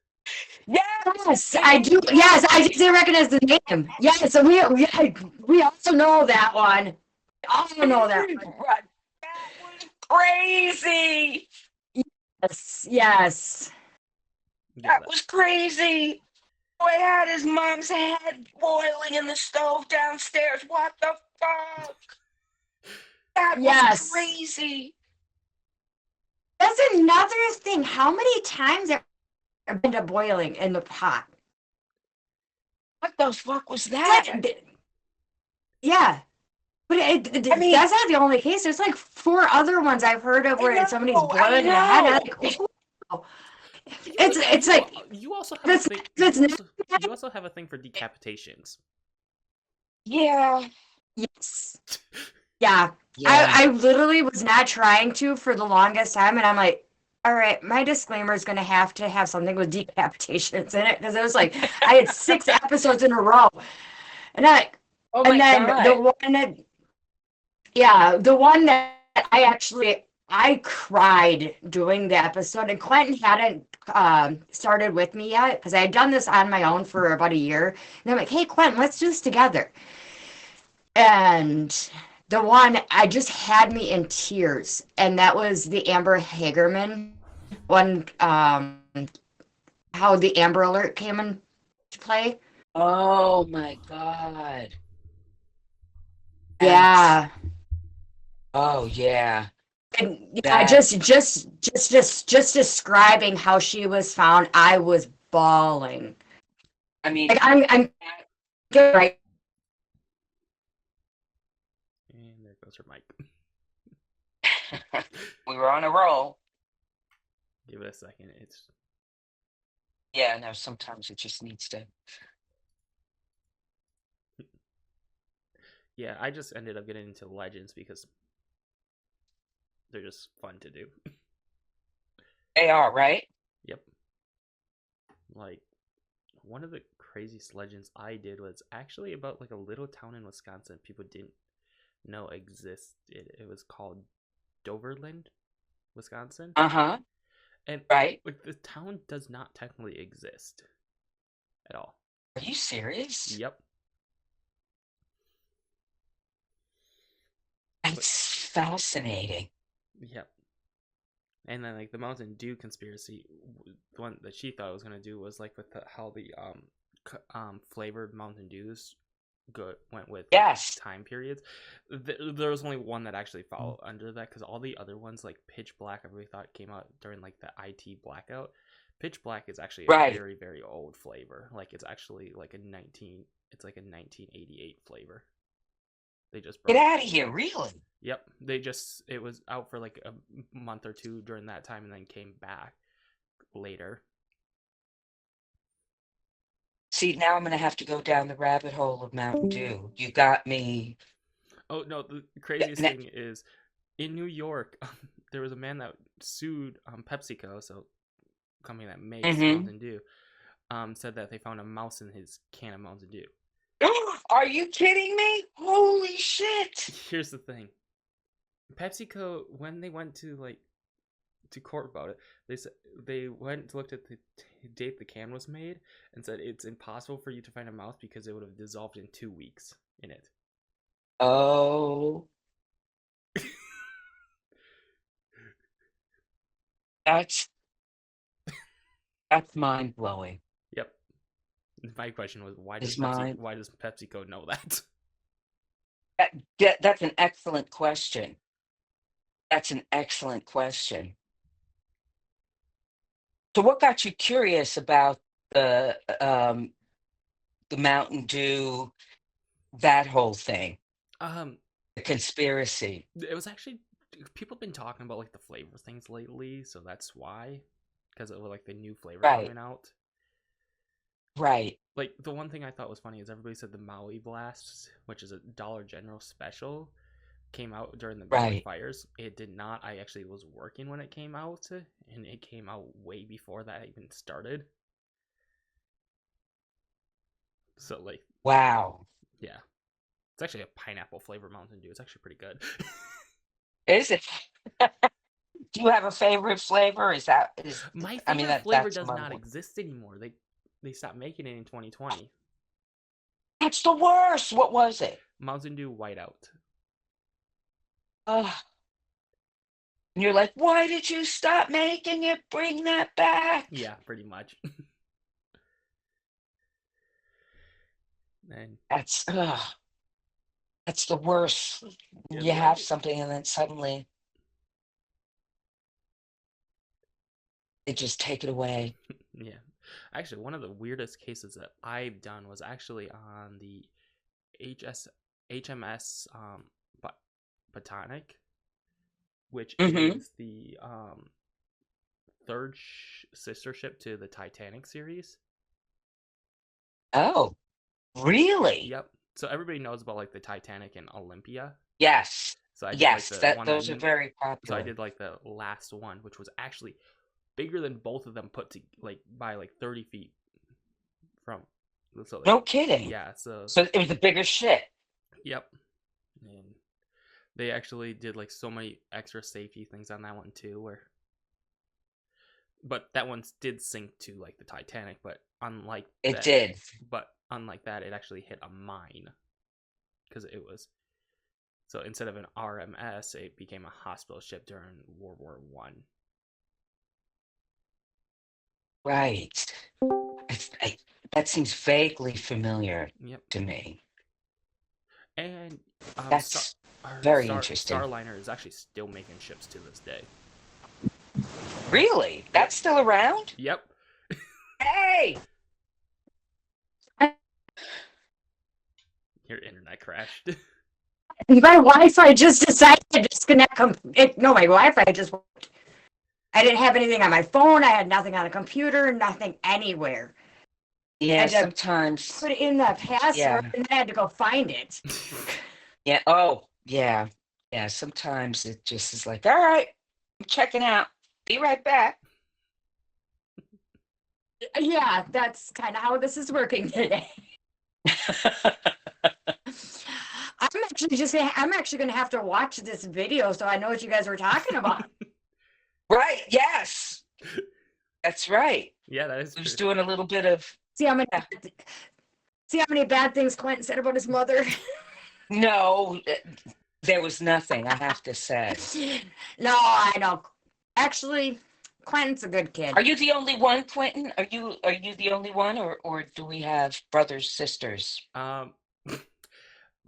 Yes, Yes, I do. Yes, I just didn't recognize the name. Yes, so we also know that one. Also know that one. Right. That was crazy. Yes, yes. Yeah, That was crazy. Boy had his mom's head boiling in the stove downstairs. What the fuck? That was Yes. crazy. That's another thing. How many times have been to boiling in the pot? What the fuck was It's that? like, yeah. But I mean, that's not the only case. There's like four other ones I've heard of I where somebody's know, I boiling in the head. And I'm know. like, wow. yeah, but It's like you also have a that's thing. that's not, You also have a thing for decapitations. Yeah, yes. Yeah. yeah. I literally was not trying to for the longest time, and I'm like, all right, my disclaimer is going to have something with decapitations in it because it was like I had 6 episodes in a row, and Oh and my then the God. one that, yeah, the one that I cried doing the episode, and Quentin hadn't started with me yet because I had done this on my own for about a year, and I'm like, hey, Quentin, let's do this together. And the one I just had me in tears, and that was the Amber Hagerman one. How the Amber Alert came into play. Oh my God. That's, Yeah, oh yeah. and yeah, That, just describing how she was found, I was bawling. I mean, Like I'm good, right. And there goes her mic. we were on a roll. Give it a second. It's Yeah, no, sometimes it just needs to. yeah. I just ended up getting into legends because they're just fun to do. They are, right? Yep. Like one of the craziest legends I did was actually about like a little town in Wisconsin people didn't know existed. It was called Doverland, Wisconsin. Uh-huh. And Right. like the town does not technically exist at all. Are you serious? Yep. But That's fascinating. yep. And then like the Mountain Dew conspiracy, the one that she thought I was gonna do was like with how the flavored Mountain Dews went with like Yes. time periods. There was only one that actually followed under that because all the other ones like Pitch Black, everybody thought came out during like the IT blackout. Pitch Black is actually a Right. very very old flavor. Like it's actually like it's like a 1988 flavor. They just Get brought it. out of here, really? Yep, it was out for like a month or two during that time and then came back later. See, now I'm gonna have to go down the rabbit hole of Mountain Dew. You got me. Oh no, the craziest thing is in New York, there was a man that sued PepsiCo, so company that makes Mm-hmm. Mountain Dew, said that they found a mouse in his can of Mountain Dew. Are you kidding me? Holy shit! Here's the thing. PepsiCo, when they went to court about it, they said they went to looked at the date the can was made and said it's impossible for you to find a mouse because it would have dissolved in 2 weeks in it. Oh, that's mind blowing. Yep. My question was Is mine. Why does PepsiCo know that? That's an excellent question. That's an excellent question. So, what got you curious about the Mountain Dew, that whole thing, Um, the conspiracy? it was actually people have been talking about like the flavor things lately, so that's why, because of like the new flavor Right, coming out. right. Like, the one thing I thought was funny is everybody said the Maui Blast, which is a Dollar General special, came out during the Maui Right. fires. It did not. I actually was working when it came out, and it came out way before that even started. So, like, Wow. yeah. It's actually a pineapple flavor Mountain Dew. It's actually pretty good. Is it? Do you have a favorite flavor? My I mean, favorite flavor that's does my not one. exist anymore. They stopped making it in 2020. That's the worst. What was it? Mountain Dew Whiteout. Oh, and you're like, why did you stop making it? Bring that back. Yeah, pretty much. And That's the worst. yeah, You have something and then suddenly they just take it away. yeah. Actually, one of the weirdest cases that I've done was actually on the HMS Potomac, which Mm-hmm. is the third sister ship to the Titanic series. Oh, really? Yep. So everybody knows about like the Titanic and Olympia. Yes. So I did like Yes, the that one that those are very so I popular. did like the last one, which was actually bigger than both of them put to like by like 30 feet from. So like No kidding. yeah. So So it was a bigger ship. yep. And they actually did like so many extra safety things on that one too, where but that one did sink to like the Titanic, but It did. unlike that, it actually hit a mine because it was so instead of an RMS, it became a hospital ship during World War One. Right. I, that seems vaguely familiar Yep, to me. and That's very interesting. Starliner is actually still making ships to this day. Really? Yep, That's still around? yep. Hey! Your internet crashed. My Wi-Fi just decided to disconnect. No, my Wi-Fi just. I didn't have anything on my phone. I had nothing on a computer. Nothing anywhere. I Yeah, had to sometimes. put in the password, Yeah. and then I had to go find it. Yeah. Oh, yeah. Yeah. Sometimes it just is like, all right, I'm checking out. Be right back. Yeah, that's kind of how this is working today. I'm actually gonna have to watch this video so I know what you guys were talking about. Right. Yes. That's right. Yeah, that is I was true. doing a little bit of. See how many Yeah. see how many bad things Quentin said about his mother. No, there was nothing, I have to say. No, I know. Actually, Quentin's a good kid. Are you the only one, Quentin? Are you the only one, or do we have brothers, sisters? Um,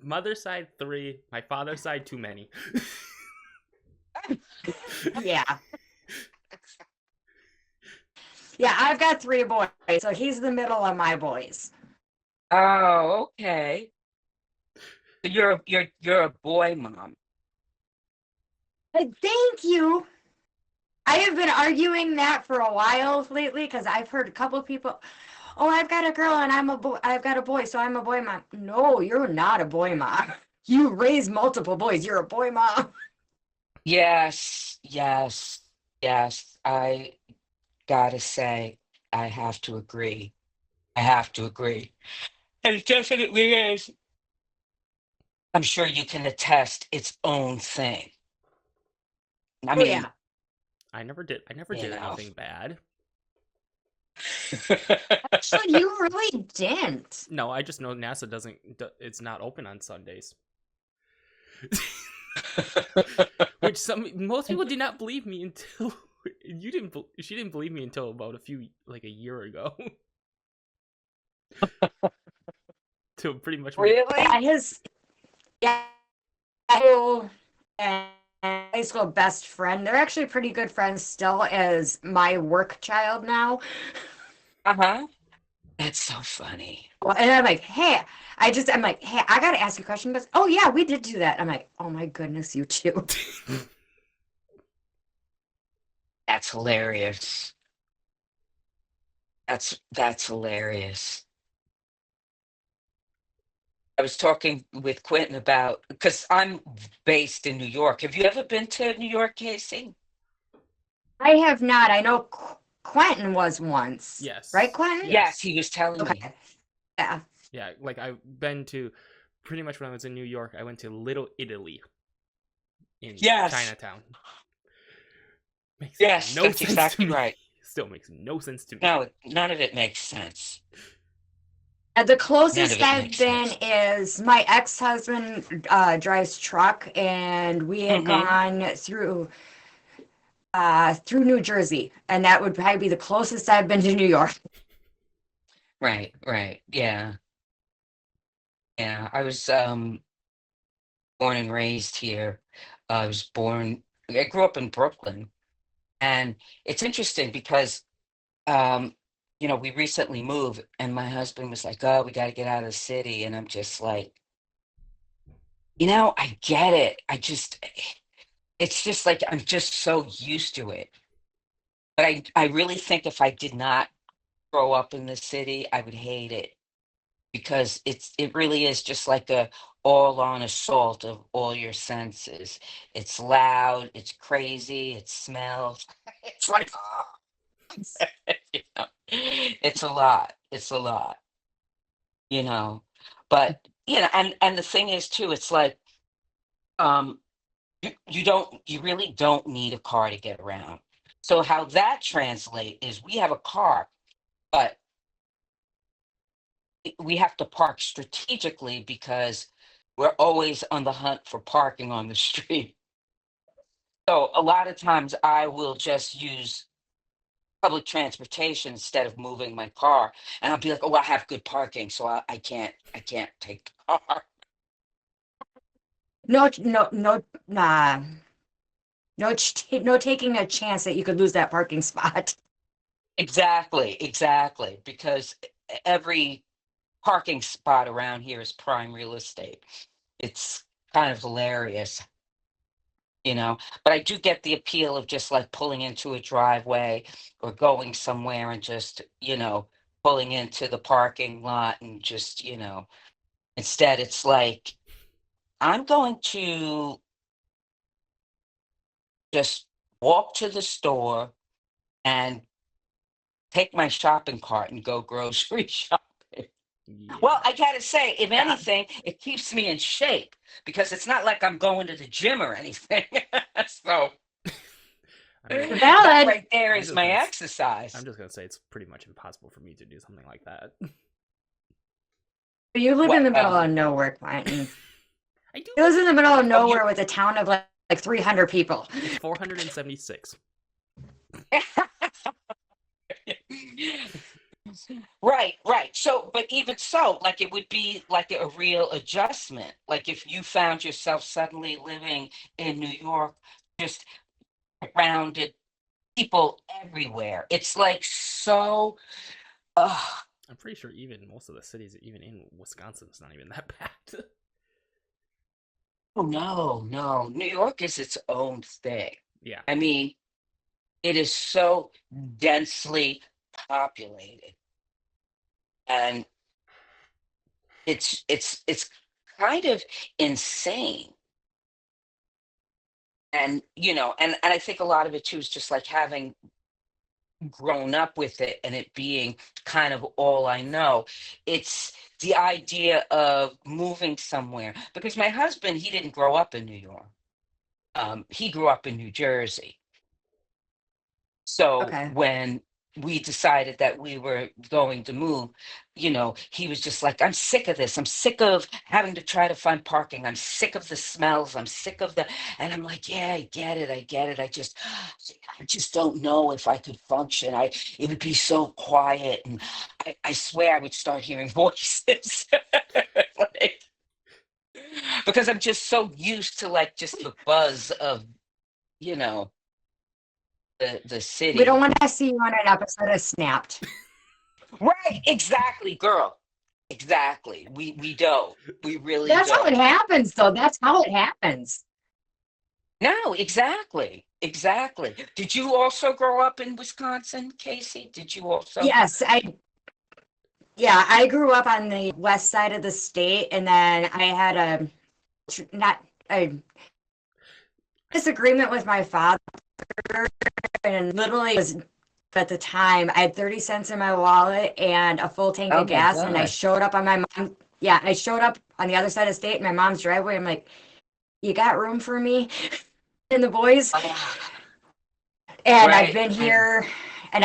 mother's side 3, my father's side too many. Yeah. Yeah, I've got 3 boys, so he's the middle of my boys. Oh, okay. So you're a boy mom. Thank you. I have been arguing that for a while lately because I've heard a couple of people, oh, I've got a girl and I'm a boy. I've got a boy, so I'm a boy mom. No, you're not a boy mom. You raise multiple boys. You're a boy mom. Yes, yes, yes. I gotta say, I have to agree. I have to agree. And it definitely is. I'm sure you can attest its own thing. I Oh mean, yeah. I never you did know. anything bad. Actually, you really didn't. No, I just know NASA it's not open on Sundays. Which most people did not believe me until she didn't believe me until about a year ago. To pretty much Really? Yeah, high and high school best friend. They're actually pretty good friends still as my work child now. Uh-huh. That's so funny. Well, and I'm like, hey, I'm like, hey, I gotta ask you a question. He goes, oh yeah, we did do that. I'm like, oh my goodness, you too. That's hilarious. That's hilarious. I was talking with Quentin about, because I'm based in New York. Have you ever been to New York, Casey? I have not. I know Quentin was once, right, Yes. Quentin? Yes, Yes. he was telling me. Okay. Yeah. Yeah, like I've been to pretty much when I was in New York, I went to Little Italy in Yes, Chinatown. Makes yes, no that's sense to exactly me. right. Still makes no sense to me. No, none of it makes sense. The None of closest it I've makes been sense. is my ex-husband drives truck, and we had Hmm. gone through New Jersey, and that would probably be the closest I've been to New York. Right, right. Yeah, yeah. I was born and raised here. I grew up in Brooklyn. And it's interesting because, um, we recently moved, and my husband was like, "Oh, we got to get out of the city." And I'm just like, I get it. It's just like I'm just so used to it. But I really think if I did not grow up in the city, I would hate it because it really is just like a all on assault of all your senses. It's loud, it's crazy, it smells. It's like, you know, it's a lot. It's a lot, you know. But and the thing is too, it's like um you really don't need a car to get around. So how that translate is we have a car, but we have to park strategically because we're always on the hunt for parking on the street. So a lot of times I will just use public transportation instead of moving my car, and I'll be like, "Oh, I have good parking, so I can't take the car." No, no, no, no taking a chance that you could lose that parking spot. Exactly, exactly, because every parking spot around here is prime real estate. It's kind of hilarious, but I do get the appeal of just like pulling into a driveway or going somewhere and just, pulling into the parking lot and just, instead it's like I'm going to just walk to the store and take my shopping cart and go grocery shopping. Well, Yeah. I gotta say, if Yeah. anything, it keeps me in shape because it's not like I'm going to the gym or anything. So I mean, that Valid. right there I'm is just my gonna I'm exercise. just gonna say it's pretty much impossible for me to do something like that. You live in What? the middle of nowhere, Quentin. I do He live lives in the middle of Oh, you. nowhere with a town of like 300 people. it's 476. Right, right. So, but even so, like it would be like a real adjustment. Like if you found yourself suddenly living in New York, just surrounded people everywhere. It's like so. Uh, I'm pretty sure even most of the cities, even in Wisconsin, it's not even that bad. oh no, no. New York is its own thing. Yeah. I mean, it is so densely populated, and it's kind of insane. And and I think a lot of it too is just like having grown up with it and it being kind of all I know. It's the idea of moving somewhere because my husband, he didn't grow up in New York. He grew up in New Jersey. So Okay. when we decided that we were going to move, he was just like, "I'm sick of this. I'm sick of having to try to find parking. I'm sick of the smells. I'm sick of the," and I'm like, "Yeah, I get it. I get it. I just don't know if I could function. It would be so quiet. And I swear I would start hearing voices." Like, because I'm just so used to like just the buzz of, you know, the We don't city. want to see you on an episode of Snapped. Right, exactly, girl. Exactly. We don't. We really That's how it don't. happens, though. That's how it happens. No, exactly. Exactly. Did you also grow up in Wisconsin, Casey? Did you also? Yes, I Yeah, I grew up on the west side of the state, and then I had not a disagreement with my father, and literally was at the time I had 30 cents in my wallet and a full tank Oh of my gas, and I God. showed up on my mom. Yeah, I showed up on the other side of the state in my mom's driveway. I'm like, "You got room for me and the boys?" Ah, And I've right. been And here, and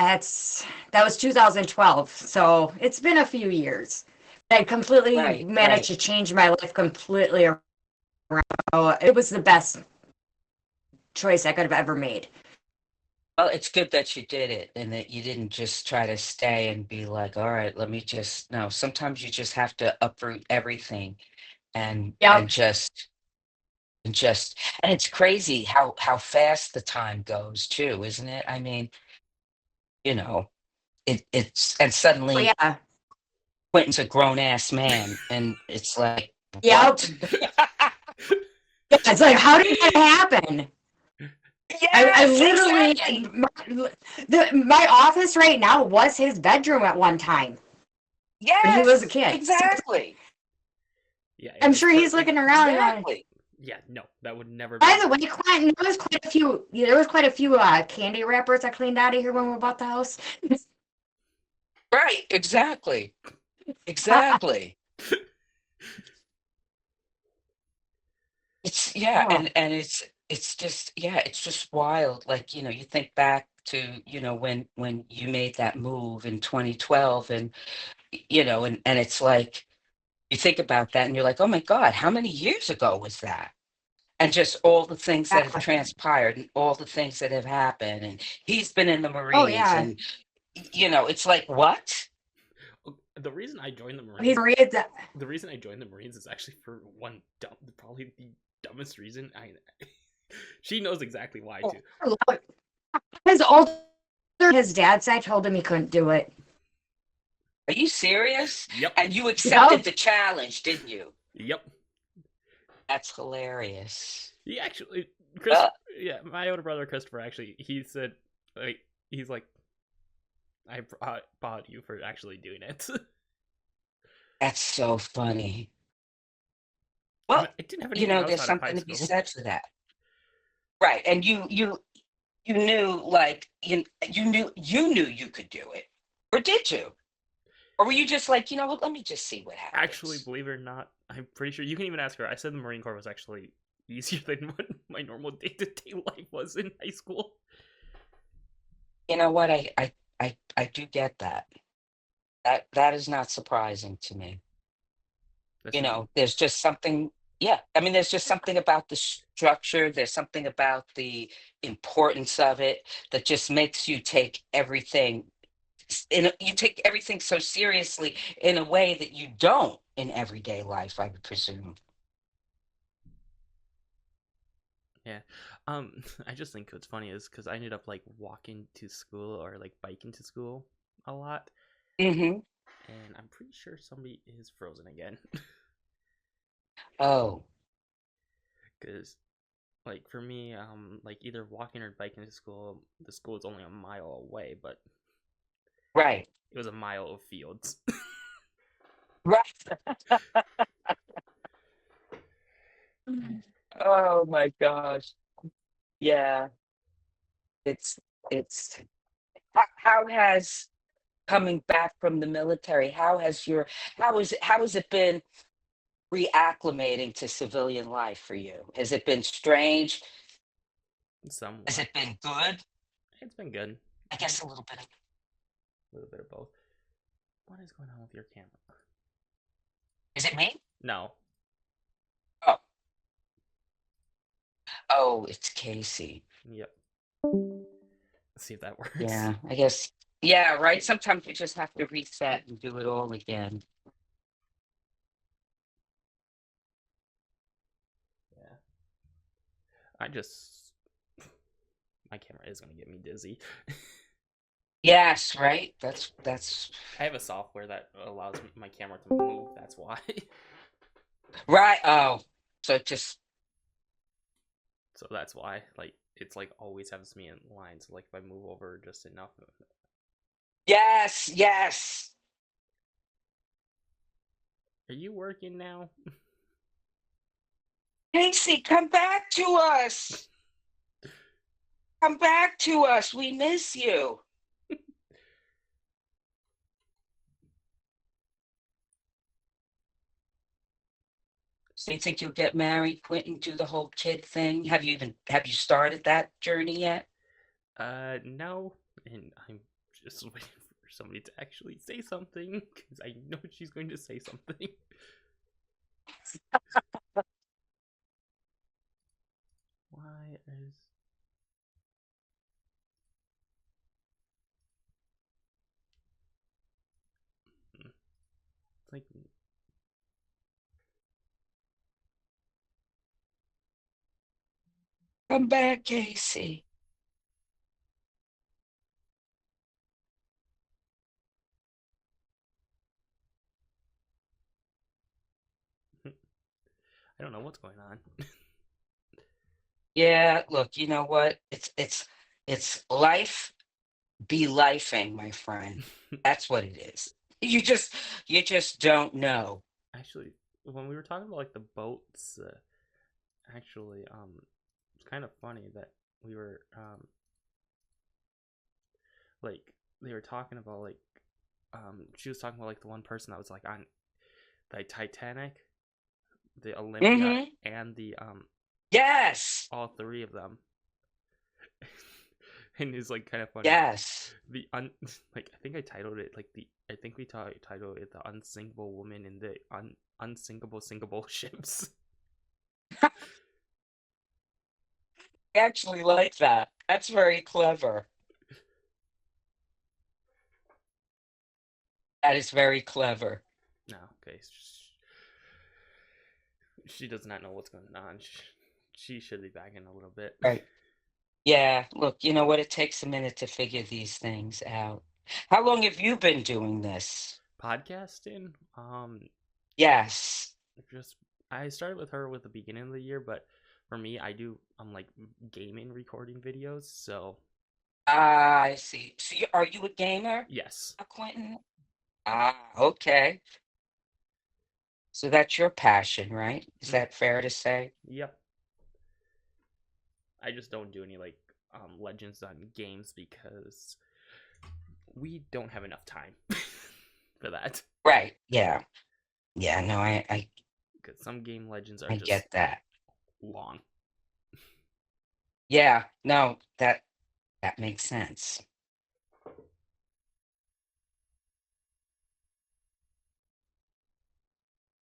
that was 2012, so it's been a few years. I completely right, managed right. to change my life completely around. It was the best choice I could have ever made. Well, it's good that you did it and that you didn't just try to stay and be like, all right, let me just no, sometimes you just have to uproot everything and Yep. and it's crazy how fast the time goes too, isn't it? I mean, you know, it's and Oh, suddenly yeah. Quentin's a grown ass man and it's like, Yep. what? Yeah, it's like, how did that happen? I Yes, exactly. literally, my office right now was his bedroom at one time when he was a Yes, kid. So exactly. Yeah, I'm it's sure he's perfect. looking around and going, Exactly. Yeah, no, that would never by be. the way, Quentin, there was quite a few candy wrappers I cleaned out of here when we bought the house. Right, exactly. Exactly. It's yeah, Oh, and it's just yeah, it's just wild. Like, you think back to, when you made that move in 2012 and and it's like you think about that and you're like, "Oh my God, how many years ago was that?" And just all the things that have yeah. transpired and all the things that have happened and he's been in the Oh, Marines yeah. and it's like, "What?" The reason I joined the He's Marines, read that. the reason I joined the Marines is actually for one dumb, probably the dumbest reason. She knows exactly why too. His older, his dad side told him he couldn't do it. Are you serious? Yep, And you accepted Yep. the challenge, didn't you? yep. That's hilarious. He actually, Uh, yeah, my older brother Christopher actually, he said, like, he's like, I applaud you for actually doing it. that's so funny. I Well, mean, I didn't have anything there's outside of high something to be school. said for that. Right. And you knew like you knew you could do it. Or did you? Or were you just like, what, let me just see what Actually, happens. believe it or not, I'm pretty sure you can even ask her. I said the Marine Corps was actually easier than what my normal day-to-day life was in high school. You know what? I do get that. That is not surprising to me. That's just There's just something, yeah. I mean, there's just something about the structure, there's something about the importance of it that just makes you take everything you take everything so seriously in a way that you don't in everyday life, I would presume. yeah. I just think what's funny is because I ended up like walking to school or like biking to school a lot, Hmm. and I'm pretty sure somebody is frozen again. Oh, Because like for me, like either walking or biking to school, the school is only a mile away, but right. it was a mile of fields. Right. Oh my gosh. Yeah. It's it's how has coming back from the military, how has it been reacclimating to civilian life for you? Has it been strange? Has Somewhat. it been good? It's been good. I A guess a little bit of little bit of both. What is going on with your camera? is it me? No. Oh, oh, it's Casey. Yep. Let's see if that works. Yeah, I guess. Yeah, right. Sometimes you just have to reset and do it all again. Yeah. I just my camera is gonna get me dizzy. Yes, right. That's I have a software that allows my camera to move. That's why. right. Oh, so it just So that's why. Like it's like always has me in line. So like if I move over just enough, yes, yes. Are you working now? Casey, come back to us. Come back to us. We miss you. So you think you'll get married, Quentin, do the whole kid thing? Have you started that journey yet? No. And I'm just waiting for somebody to actually say something because I know she's going to say something. Why is it's like Come back, Casey. I don't know what's going on. Yeah, look, you know what? It's life be lifing, my friend. That's what it is. You just don't know. Actually, when we were talking about like the boats, actually, it's kind of funny that we were like they were talking about like she was talking about like the one person that was like on the Titanic, the Olympia, Mm-hmm. and the Yes. all three of them. And it's like kind of funny. Yes. The like I think I titled it like the I think we titled it the unsinkable woman in the unsinkable sinkable ships. I actually like that. That's very clever. That is very clever. No, okay. She does not know what's going on. She should be back in a little bit. Right. Yeah, look, you know what? It takes a minute to figure these things out. How long have you been doing this? Podcasting, Yes. just I started with her with the beginning of the year, but for me, I'm like gaming recording videos, so Ah, I see. So are you a gamer, yes. Quentin? Ah, okay. So that's your passion, right? Is Hmm. that fair to say? Yep. I just don't do any like legends on games because we don't have enough time for that. Right. Yeah. Yeah, no, Because some game legends are I just get that. long. Yeah, no, that makes sense.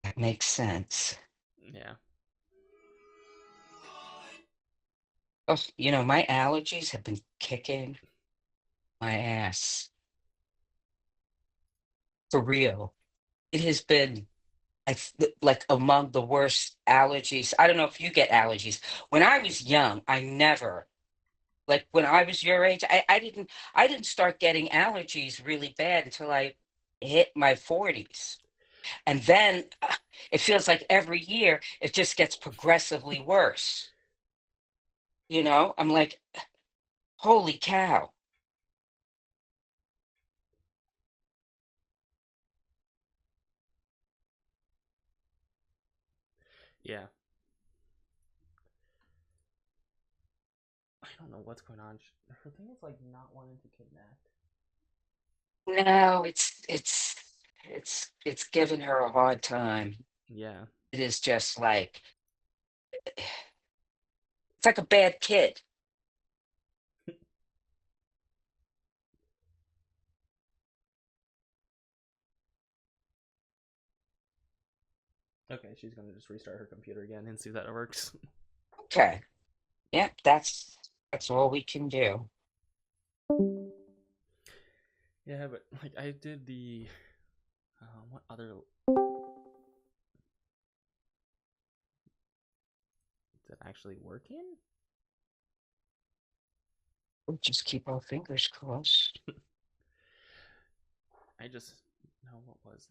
That makes sense. Yeah. Oh, you know, my allergies have been kicking my ass. For real. It has been like among the worst allergies. I don't know if you get allergies. When I was young, I never, like when I was your age, I didn't start getting allergies really bad until I hit my 40s. And then it feels like every year it just gets progressively worse. You know, I'm like, holy cow. Yeah. I don't know what's going on. Her thing is like not wanting to connect. No, it's giving her a hard time. Yeah. It is just like it's like a bad kid. Okay, she's gonna just restart her computer again and see if that works. Okay. Yeah, that's all we can do. Yeah, but like I did the what other is it actually working? We'll just keep our fingers crossed. I just know what was.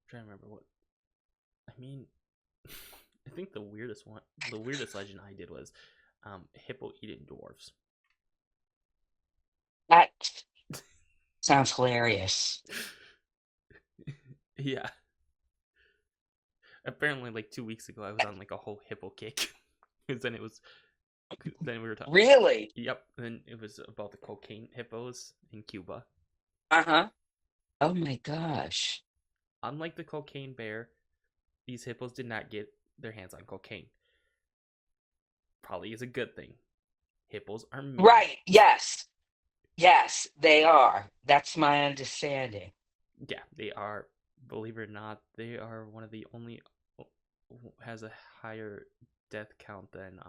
Trying to remember what. I mean, I think the weirdest legend I did was hippo eating dwarves. That sounds hilarious. Yeah. Apparently, like 2 weeks ago, I was on like a whole hippo kick. Because then we were talking. Really? Yep. Then it was about the cocaine hippos in Cuba. Uh-huh. Oh my gosh. Unlike the cocaine bear, these hippos did not get their hands on cocaine. Probably is a good thing. Hippos are mean. Right. Yes. Yes, they are. That's my understanding. Yeah, they are. Believe it or not, they are one of the only has a higher death count than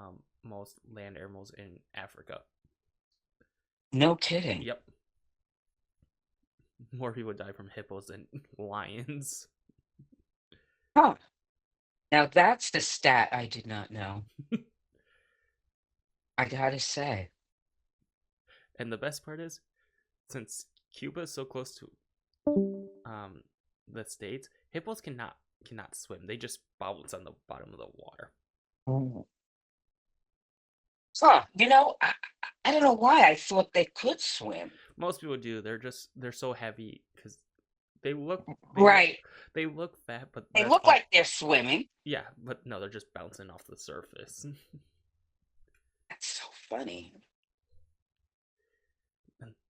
most land animals in Africa. No kidding. Yep. More people die from hippos than lions. Huh. Now that's the stat I did not know. I gotta say. And the best part is, since Cuba is so close to the States, hippos cannot swim. They just bounce on the bottom of the water. Mm. Huh. I don't know why I thought they could swim. Most people do. They're so heavy because Right. they look fat, but They that's look all. like they're swimming. Yeah, but no, they're just bouncing off the surface. That's so funny.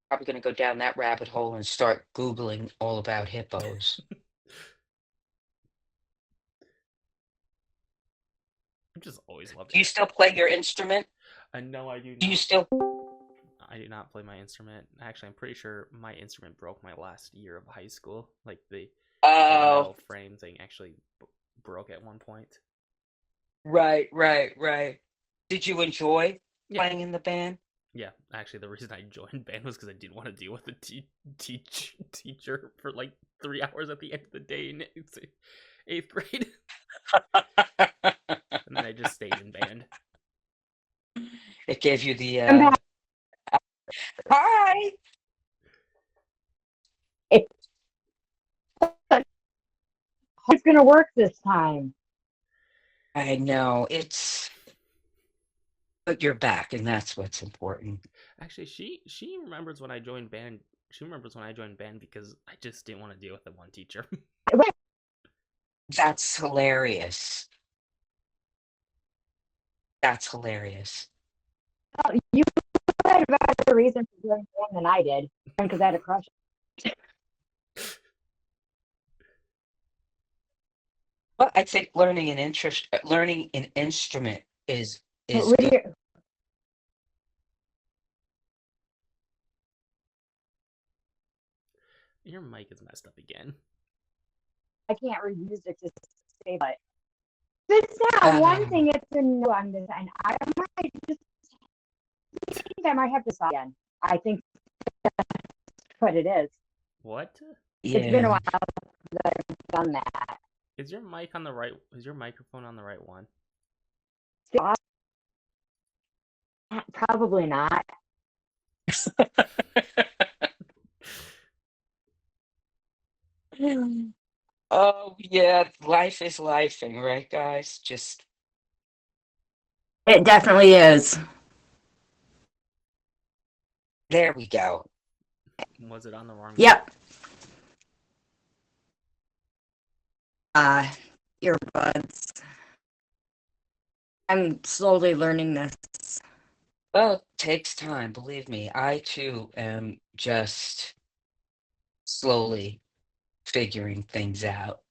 Probably gonna go down that rabbit hole and start Googling all about hippos. I just always loved Do you it. still play your instrument? No, I do Do you not. still? I do not play my instrument. Actually, I'm pretty sure my instrument broke my last year of high school. Like the Oh, metal frame thing actually broke at one point. right. Did you enjoy Yeah, playing in the band? yeah. Actually, the reason I joined band was because I didn't want to deal with the teacher for like 3 hours at the end of the day in eighth grade, and then I just stayed in band. It gave you the I'm back. hi. It's It's gonna work this time. I know but you're back, and that's what's important. Actually, she remembers when I joined band. She remembers when I joined band because I just didn't want to deal with the one teacher. That's hilarious. That's hilarious. Well, you had a better reason for doing it than I did, because I had a crush. Well, I think learning an instrument is What do good. you- Your mic is messed up again. I can't read music to say, but it's not one thing. It's a no on this, and I might just think I might have to stop again. I think that's what it is. What? It's been a Yeah. while that I've done that. Is your mic on the right? Is your microphone on the right one? Probably not. Oh yeah, life is lifing, right, guys? Just It definitely is. there we go. Was it on the wrong? Yep. Earbuds. I'm slowly learning this. Well, it takes time, believe me. I too am just slowly figuring things out,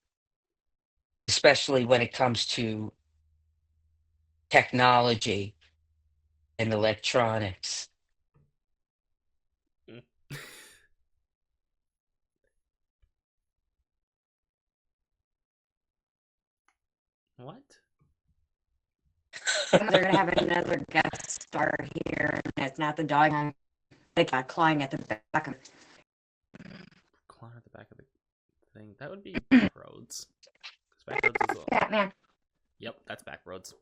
especially when it comes to technology and electronics. Mm. What? They're gonna have another guest star here, and it's not the dog. Like clawing at the back of. Claw at the back of the thing. That would be Backroads. Backroads is well. Batman. Yep, that's Backroads.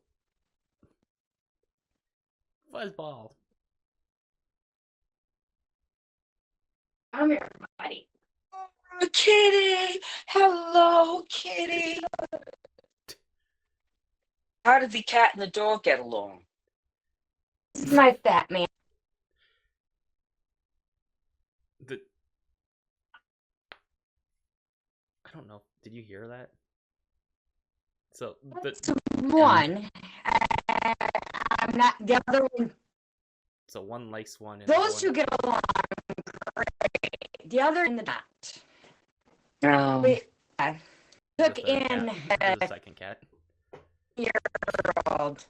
Fuzzball. Come here, buddy. Oh, Kitty! Hello, Kitty! How did the cat and the dog get along? This is my fat man. The I don't know. Did you hear that? So That's one. I'm not the other one. so one likes one and Those one... two get along great. The other in the dot. Oh, I There's took a third in cat. There's a second cat. year-old,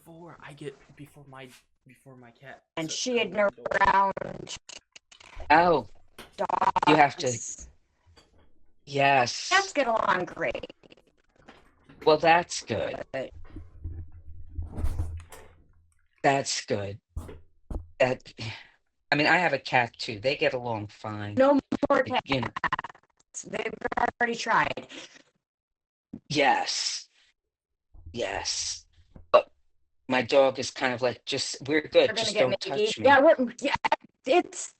Before my cat. and So- she had been around oh, dogs. you have to. Yes. Cats get along great. Well, that's good. That's good. That. I mean, I have a cat too. They get along fine. No more Like, you know, cats. They've already tried. yes. Yes. But my dog is kind of like, we're good. They're gonna Just get don't Mickey. touch me. Yeah, it's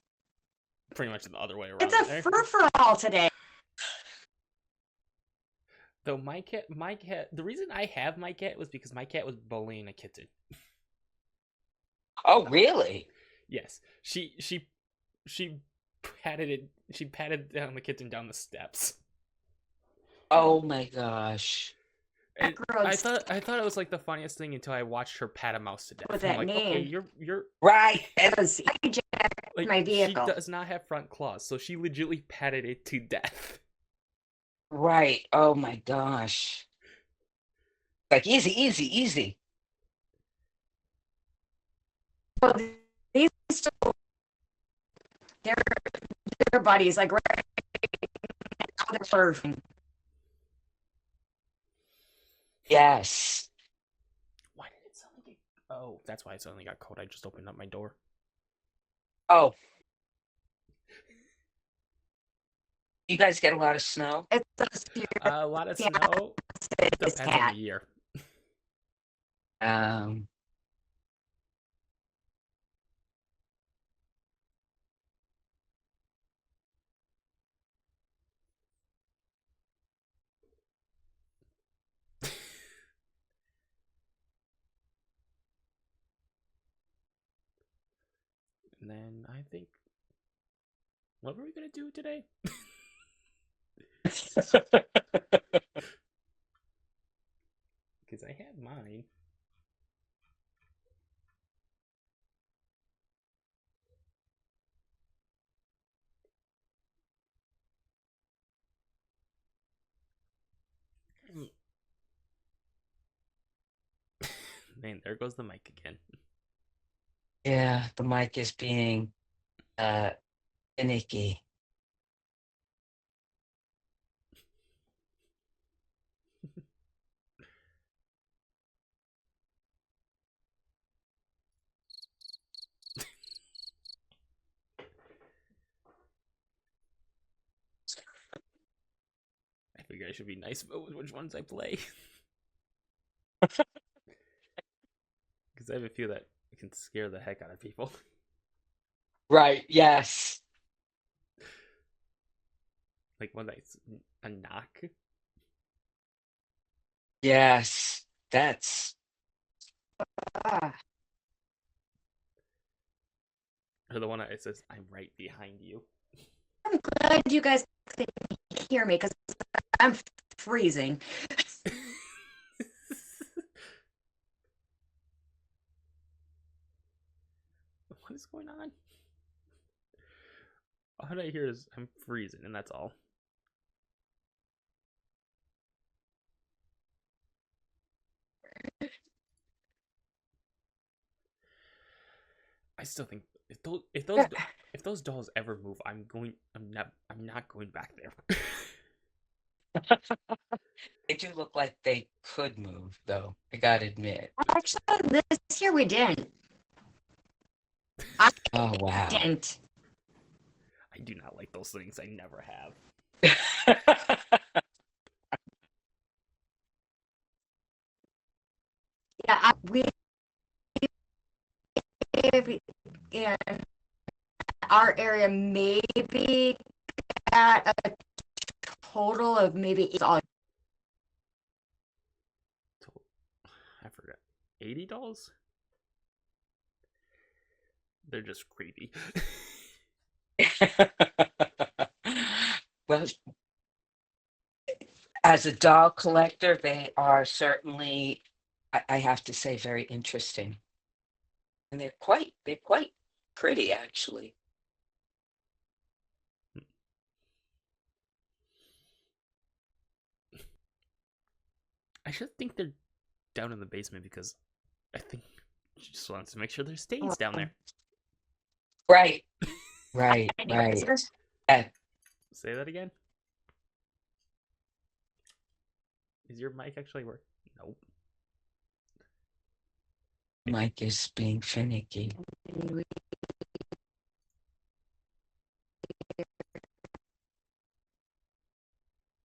Pretty much the other way around. it's a there. free-for-all today. Though my cat, the reason I have my cat was because my cat was bullying a kitten. Oh, really? Yes, she patted down the kitten down the steps. Oh my gosh. And Gross. I thought it was like the funniest thing until I watched her pat a mouse to death. With I'm that like, okay, name. you're Right. And Because I hijacked like my vehicle. she does not have front claws, so she legitimately patted it to death. right. Oh my gosh. Like easy, easy, easy. So these two, they're buddies. Like right now they're flirting. Yes. Why did it suddenly get... Oh, that's why it suddenly got cold. I just opened up my door. Oh. You guys get a lot of snow? It's a A lot of Yeah. snow. serious Depends on cat. the year. Um, And then I think... What were we going to do today? Because I had mine. Man, there goes the mic again. yeah, the mic is being finicky. I figure I should be nice about which ones I play. Because I have a few that can scare the heck out of people. Right, yes. Like one that's a knock. Yes. That's Ah. Or the one that says, I'm right behind you. I'm glad you guys can hear me because I'm freezing. What is going on? All I hear is I'm freezing, and that's all. I still think if those dolls ever move, I'm not going back there. they do look like they could move, though. I gotta admit. Actually, this year we didn't. I Oh wow. didn't. I do not like those things. I never have. Yeah, we in our area maybe at a total of maybe all I forgot. $80? They're just creepy. Well, as a doll collector, they are certainly, I have to say, very interesting. And they're quite pretty, actually. I should think they're down in the basement because I think she just wants to make sure there's stains down there. Right, right, right. Uh, Say that again. Is your mic actually working? Nope. Mike is being finicky.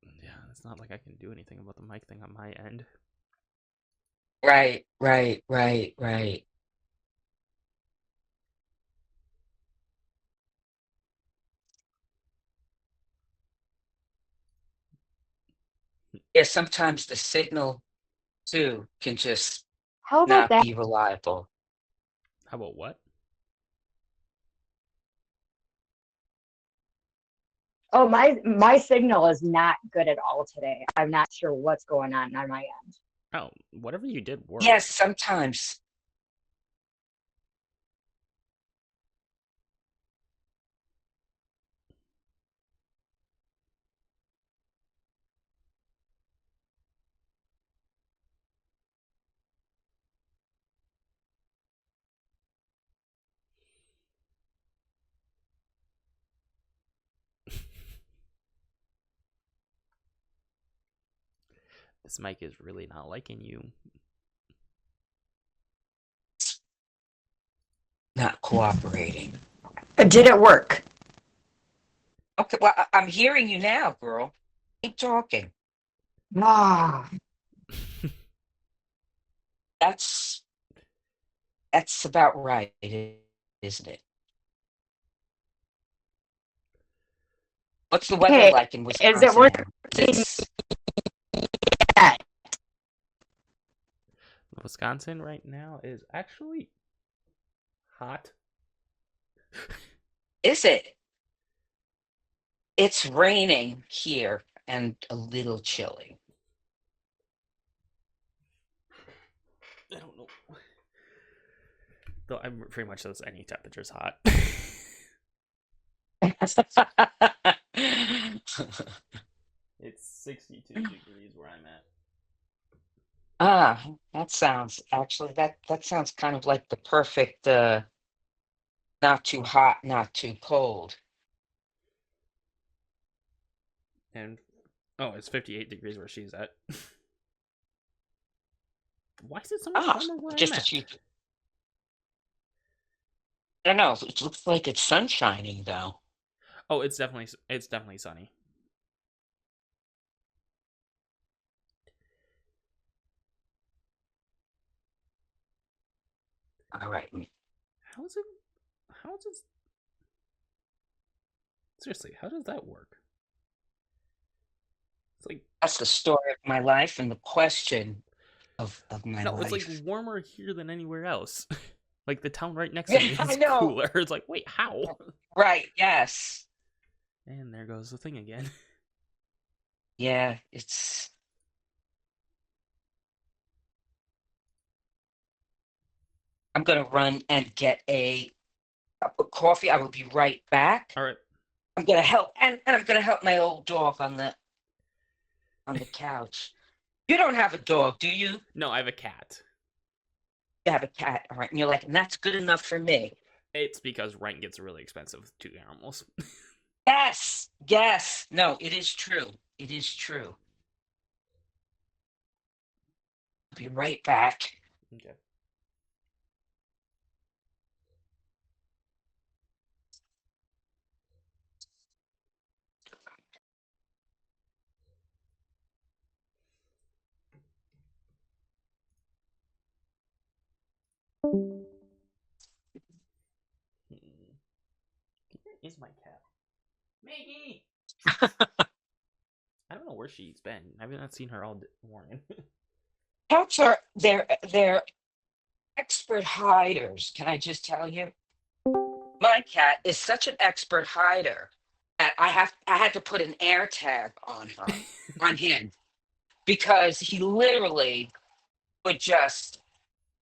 Yeah, it's not like I can do anything about the mic thing on my end. Right, right, right, right. Yeah, sometimes the signal too can just How about not that? be reliable. How about what? Oh, my signal is not good at all today. I'm not sure what's going on my end. Oh, whatever you did worked. Yes, sometimes. This mic is really not liking you. Not cooperating. Did it work? Okay, well, I'm hearing you now, girl. Keep talking. Ah, That's that's about right, isn't it? What's the weather hey, like in is it Wisconsin working now? It's yet? Wisconsin right now is actually hot. is it? It's raining here and a little chilly. I don't know. Though I'm pretty much says any temperature's hot. It's 62 degrees where I'm at. Ah, that sounds actually that sounds kind of like the perfect not too hot, not too cold. And oh, it's 58 degrees where she's at. Why is it so much Ah, warmer where I'm just a at? few. I don't know. It looks like it's sun shining though. Oh, it's definitely sunny. All right. How is it? How does seriously? How does that work? It's like That's the story of my life and the question of my no, it's like life. warmer here than anywhere else. Like the town right next to Yeah, me I is know. cooler. It's like wait, how? Right, yes. And there goes the thing again. Yeah, it's I'm gonna run and get a cup of coffee. I will be right back. All right. I'm gonna help and I'm gonna help my old dog on the couch. You don't have a dog, do you? No, I have a cat. You have a cat. All right. And you're like, and that's good enough for me. It's because rent gets really expensive with two animals. Yes. Yes. No, it is true. It is true. I'll be right back. Okay. Where is my cat? Maggie! I don't know where she's been. I haven't seen her all morning. Cats are they're expert hiders. Can I just tell you? My cat is such an expert hider that I had to put an air tag on him because he literally would just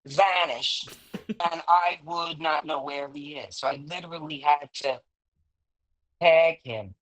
vanish and I would not know where he is. So I literally had to tag him.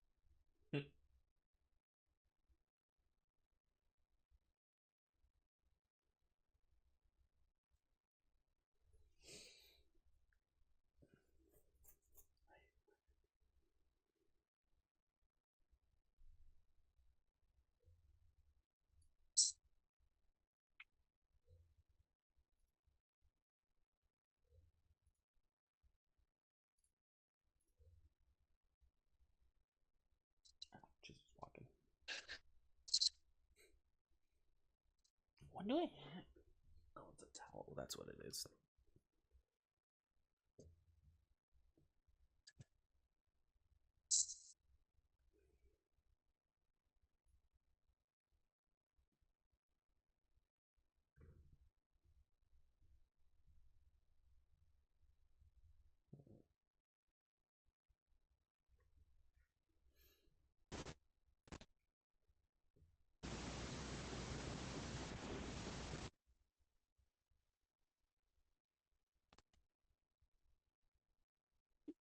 Just walking. What do I have? Oh, it's a towel. That's what it is.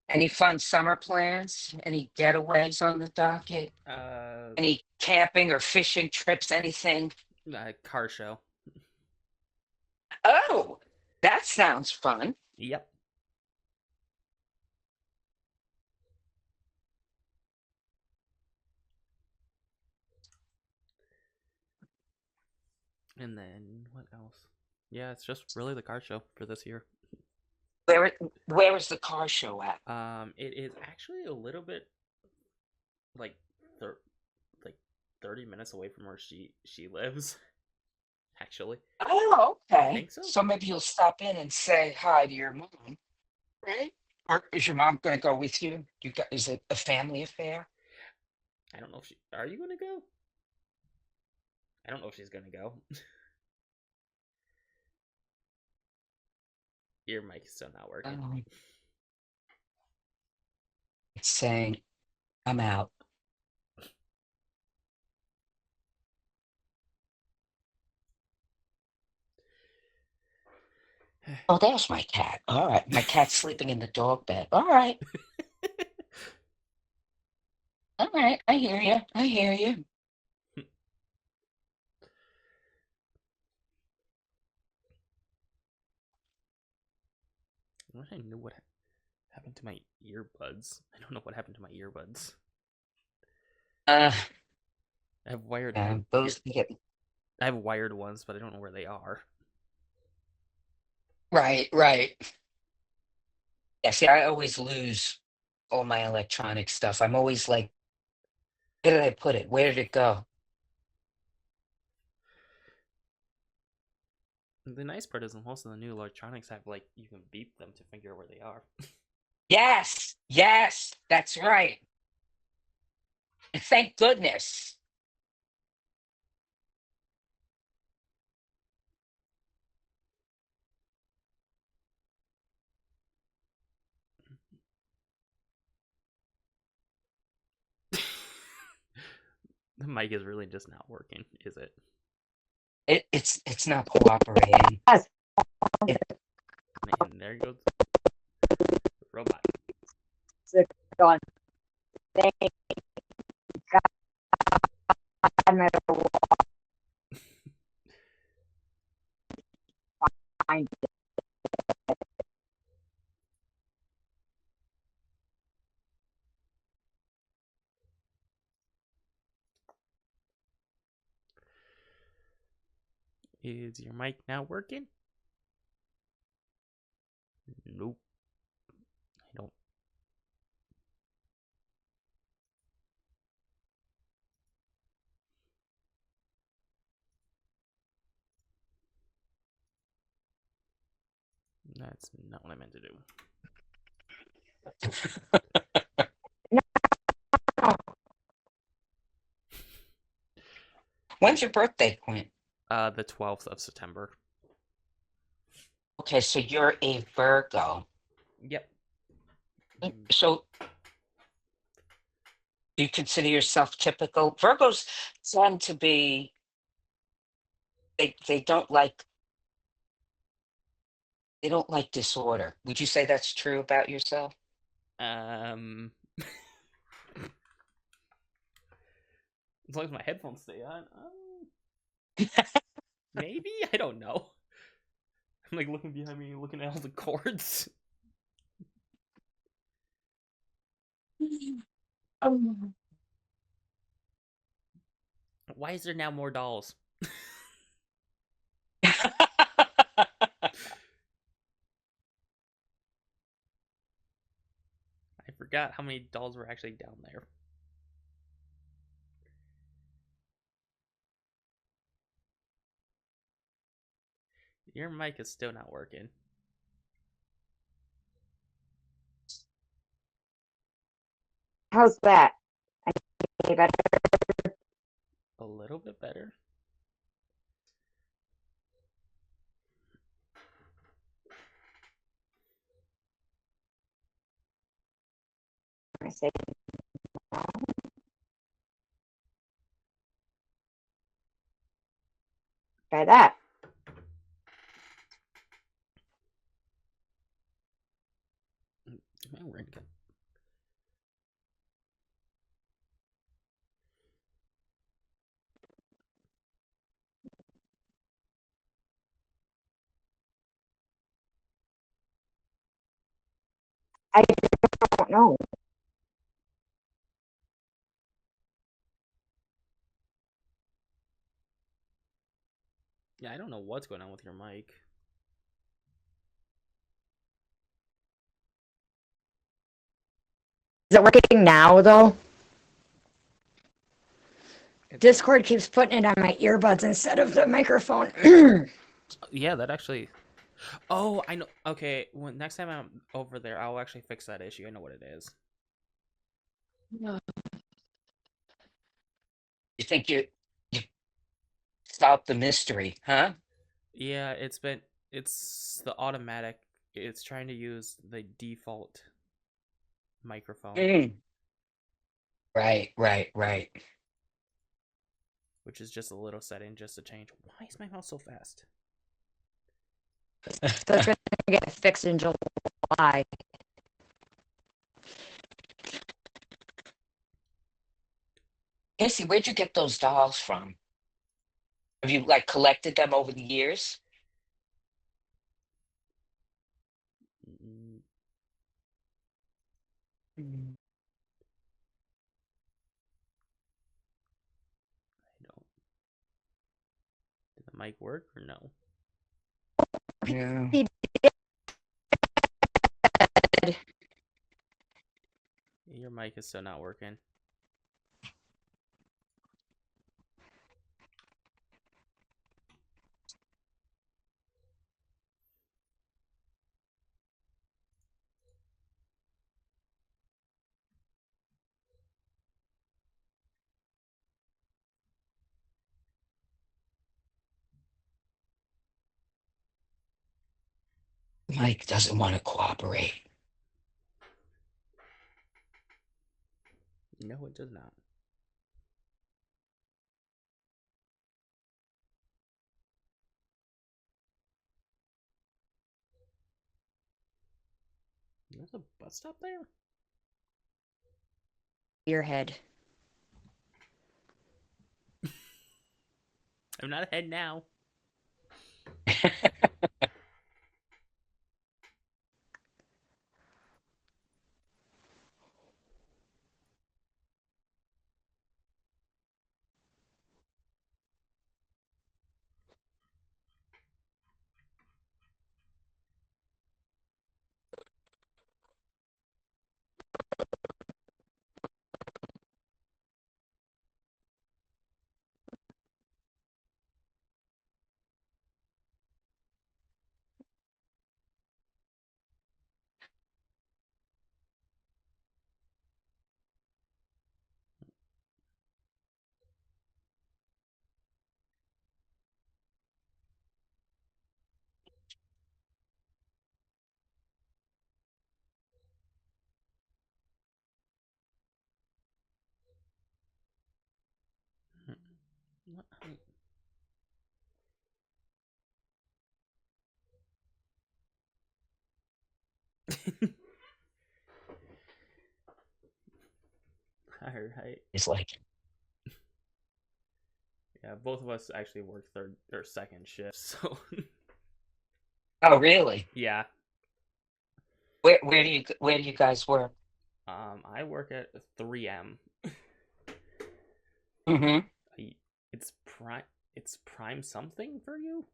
Any fun summer plans? Any getaways on the docket? Uh, Any camping or fishing trips? Anything? car show. Oh, that sounds fun. Yep. And then what else? Yeah, it's just really the car show for this year. Where where is the car show at? It is actually a little bit like thir- like 30 minutes away from where she lives. Actually, Oh, I okay. think so. So maybe you'll stop in and say hi to your mom, right? Or is your mom going to go with you? Is it a family affair? I don't know if she. Are you gonna go? I don't know if she's gonna go. Your mic is still not working. Oh, it's saying I'm out. Oh, there's my cat. All right, my cat's sleeping in the dog bed. All right, all right. I hear you. I hear you. I wish I knew what happened to my earbuds. I don't know what happened to my earbuds. Uh, I have wired. those can get I have wired ones, but I don't know where they are. right, right. Yeah, see, I always lose all my electronic stuff. I'm always like, where did I put it? Where did it go? The nice part is most of the new electronics have like you can beep them to figure out where they are. Yes, yes, that's right. And thank goodness. The mic is really just not working, is it? It's not cooperating. Yes. And there goes the robot. Going. Thank God, my find Is your mic now working? Nope. I don't. That's not what I meant to do. When's your birthday, Quinn? The 12th of September. Okay, so you're a Virgo. Yep. So do you consider yourself typical? Virgos tend to be, they don't like, they don't like disorder. Would you say that's true about yourself? Um, as long as my headphones stay on. Maybe? I don't know. I'm like looking behind me, looking at all the cords. Um, Why is there now more dolls? I forgot how many dolls were actually down there. Your mic is still not working. how's that? Any better? A little bit better. I say try that. Am I wearing it? I don't know. Yeah, I don't know what's going on with your mic. Is it working now though? It's Discord keeps putting it on my earbuds instead of the microphone. yeah, that actually. Oh, I know. Okay, well, next time I'm over there, I'll actually fix that issue. I know what it is. You think you solved the mystery, huh? Yeah, it's the automatic. It's trying to use the default microphone, Mm. Right. which is just a little setting just to change. Why is my mouse so fast? So it's gonna get fixed in July. Casey, where'd you get those dolls from? Have you like collected them over the years? Mm, Mm. I don't. Did the mic work or no? Yeah. He did. Your mic is still not working. Mike doesn't want to cooperate. No, it does not. There's a bus stop there? Your head. I'm not ahead now. All right. It's like, Yeah, both of us actually work third or second shift, so oh, really? yeah. Where do you guys work? I work at 3M. Mm-hmm. I- It's prime something for you,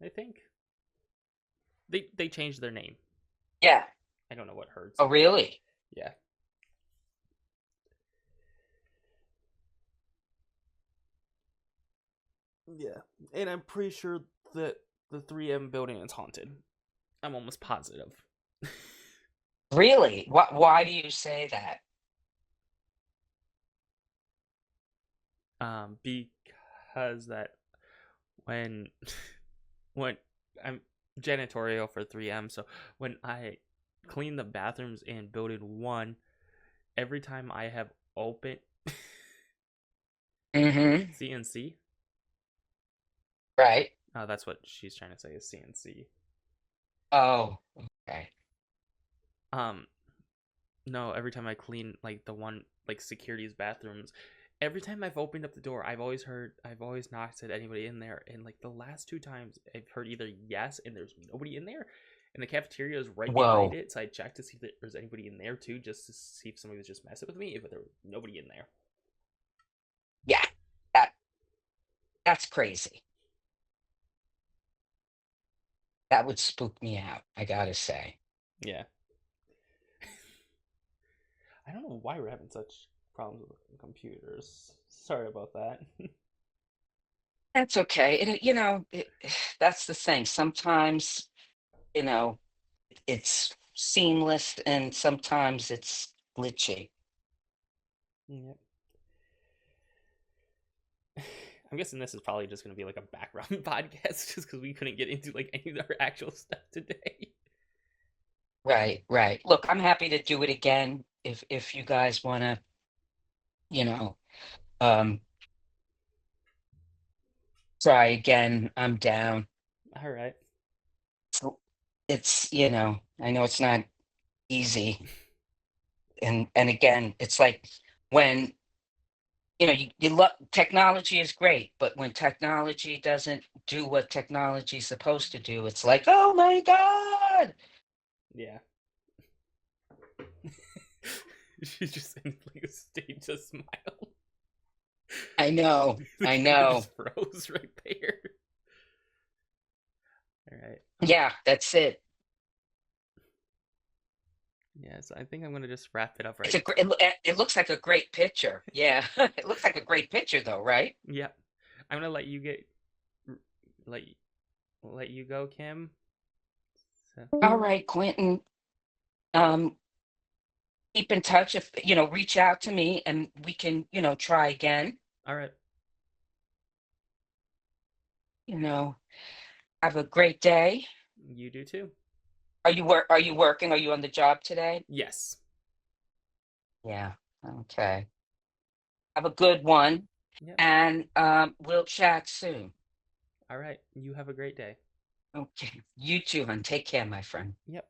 I think. They changed their name. Yeah. I don't know what hurts. Oh, really? Yeah. Yeah. And I'm pretty sure that the 3M building is haunted. I'm almost positive. Really? Why do you say that? Because that when when I'm janitorial for 3M, so when I clean the bathrooms in building 1, every time I have open Mm-hmm. CNC, Right. that's what she's trying to say is CNC. Oh, okay. Um, no, every time I clean like the one like security's bathrooms, every time I've opened up the door, I've always knocked at anybody in there, and like the last 2 times I've heard either yes and there's nobody in there, and the cafeteria is right behind Whoa. it, so I checked to see if there's anybody in there too, just to see if somebody was just messing with me, if there was nobody in there. Yeah. That that's crazy. That would spook me out, I gotta say. Yeah. I don't know why we're having such problems with computers. Sorry about that. That's okay. That's the thing. Sometimes, you know, it's seamless and sometimes it's glitchy. Yep. I'm guessing this is probably just going to be like a background podcast just because we couldn't get into like any of our actual stuff today. Right, right. Look, I'm happy to do it again if you guys want to, you know, um try again. I'm down. All right. So I know it's not easy. And again, it's like when, you love technology is great, but when technology doesn't do what technology's supposed to do, it's like, oh my God. Yeah. She's just in like a state to smile. I know. The I camera know. just froze right there. All right. Yeah, that's it. Yeah, so I think I'm gonna just wrap it up It's right. a great, it looks like a great picture. Yeah. It looks like a great picture though, right? Yep. I'm gonna let you get let let you go, Kim. So, All right, Quentin. Um, keep in touch if, reach out to me and we can, try again. all right. You know, have a great day. You do too. Are you working? Are you on the job today? Yes. Yeah. Okay. Have a good one. Yep. And we'll chat soon. All right. You have a great day. Okay. You too, hon. Take care, my friend. Yep.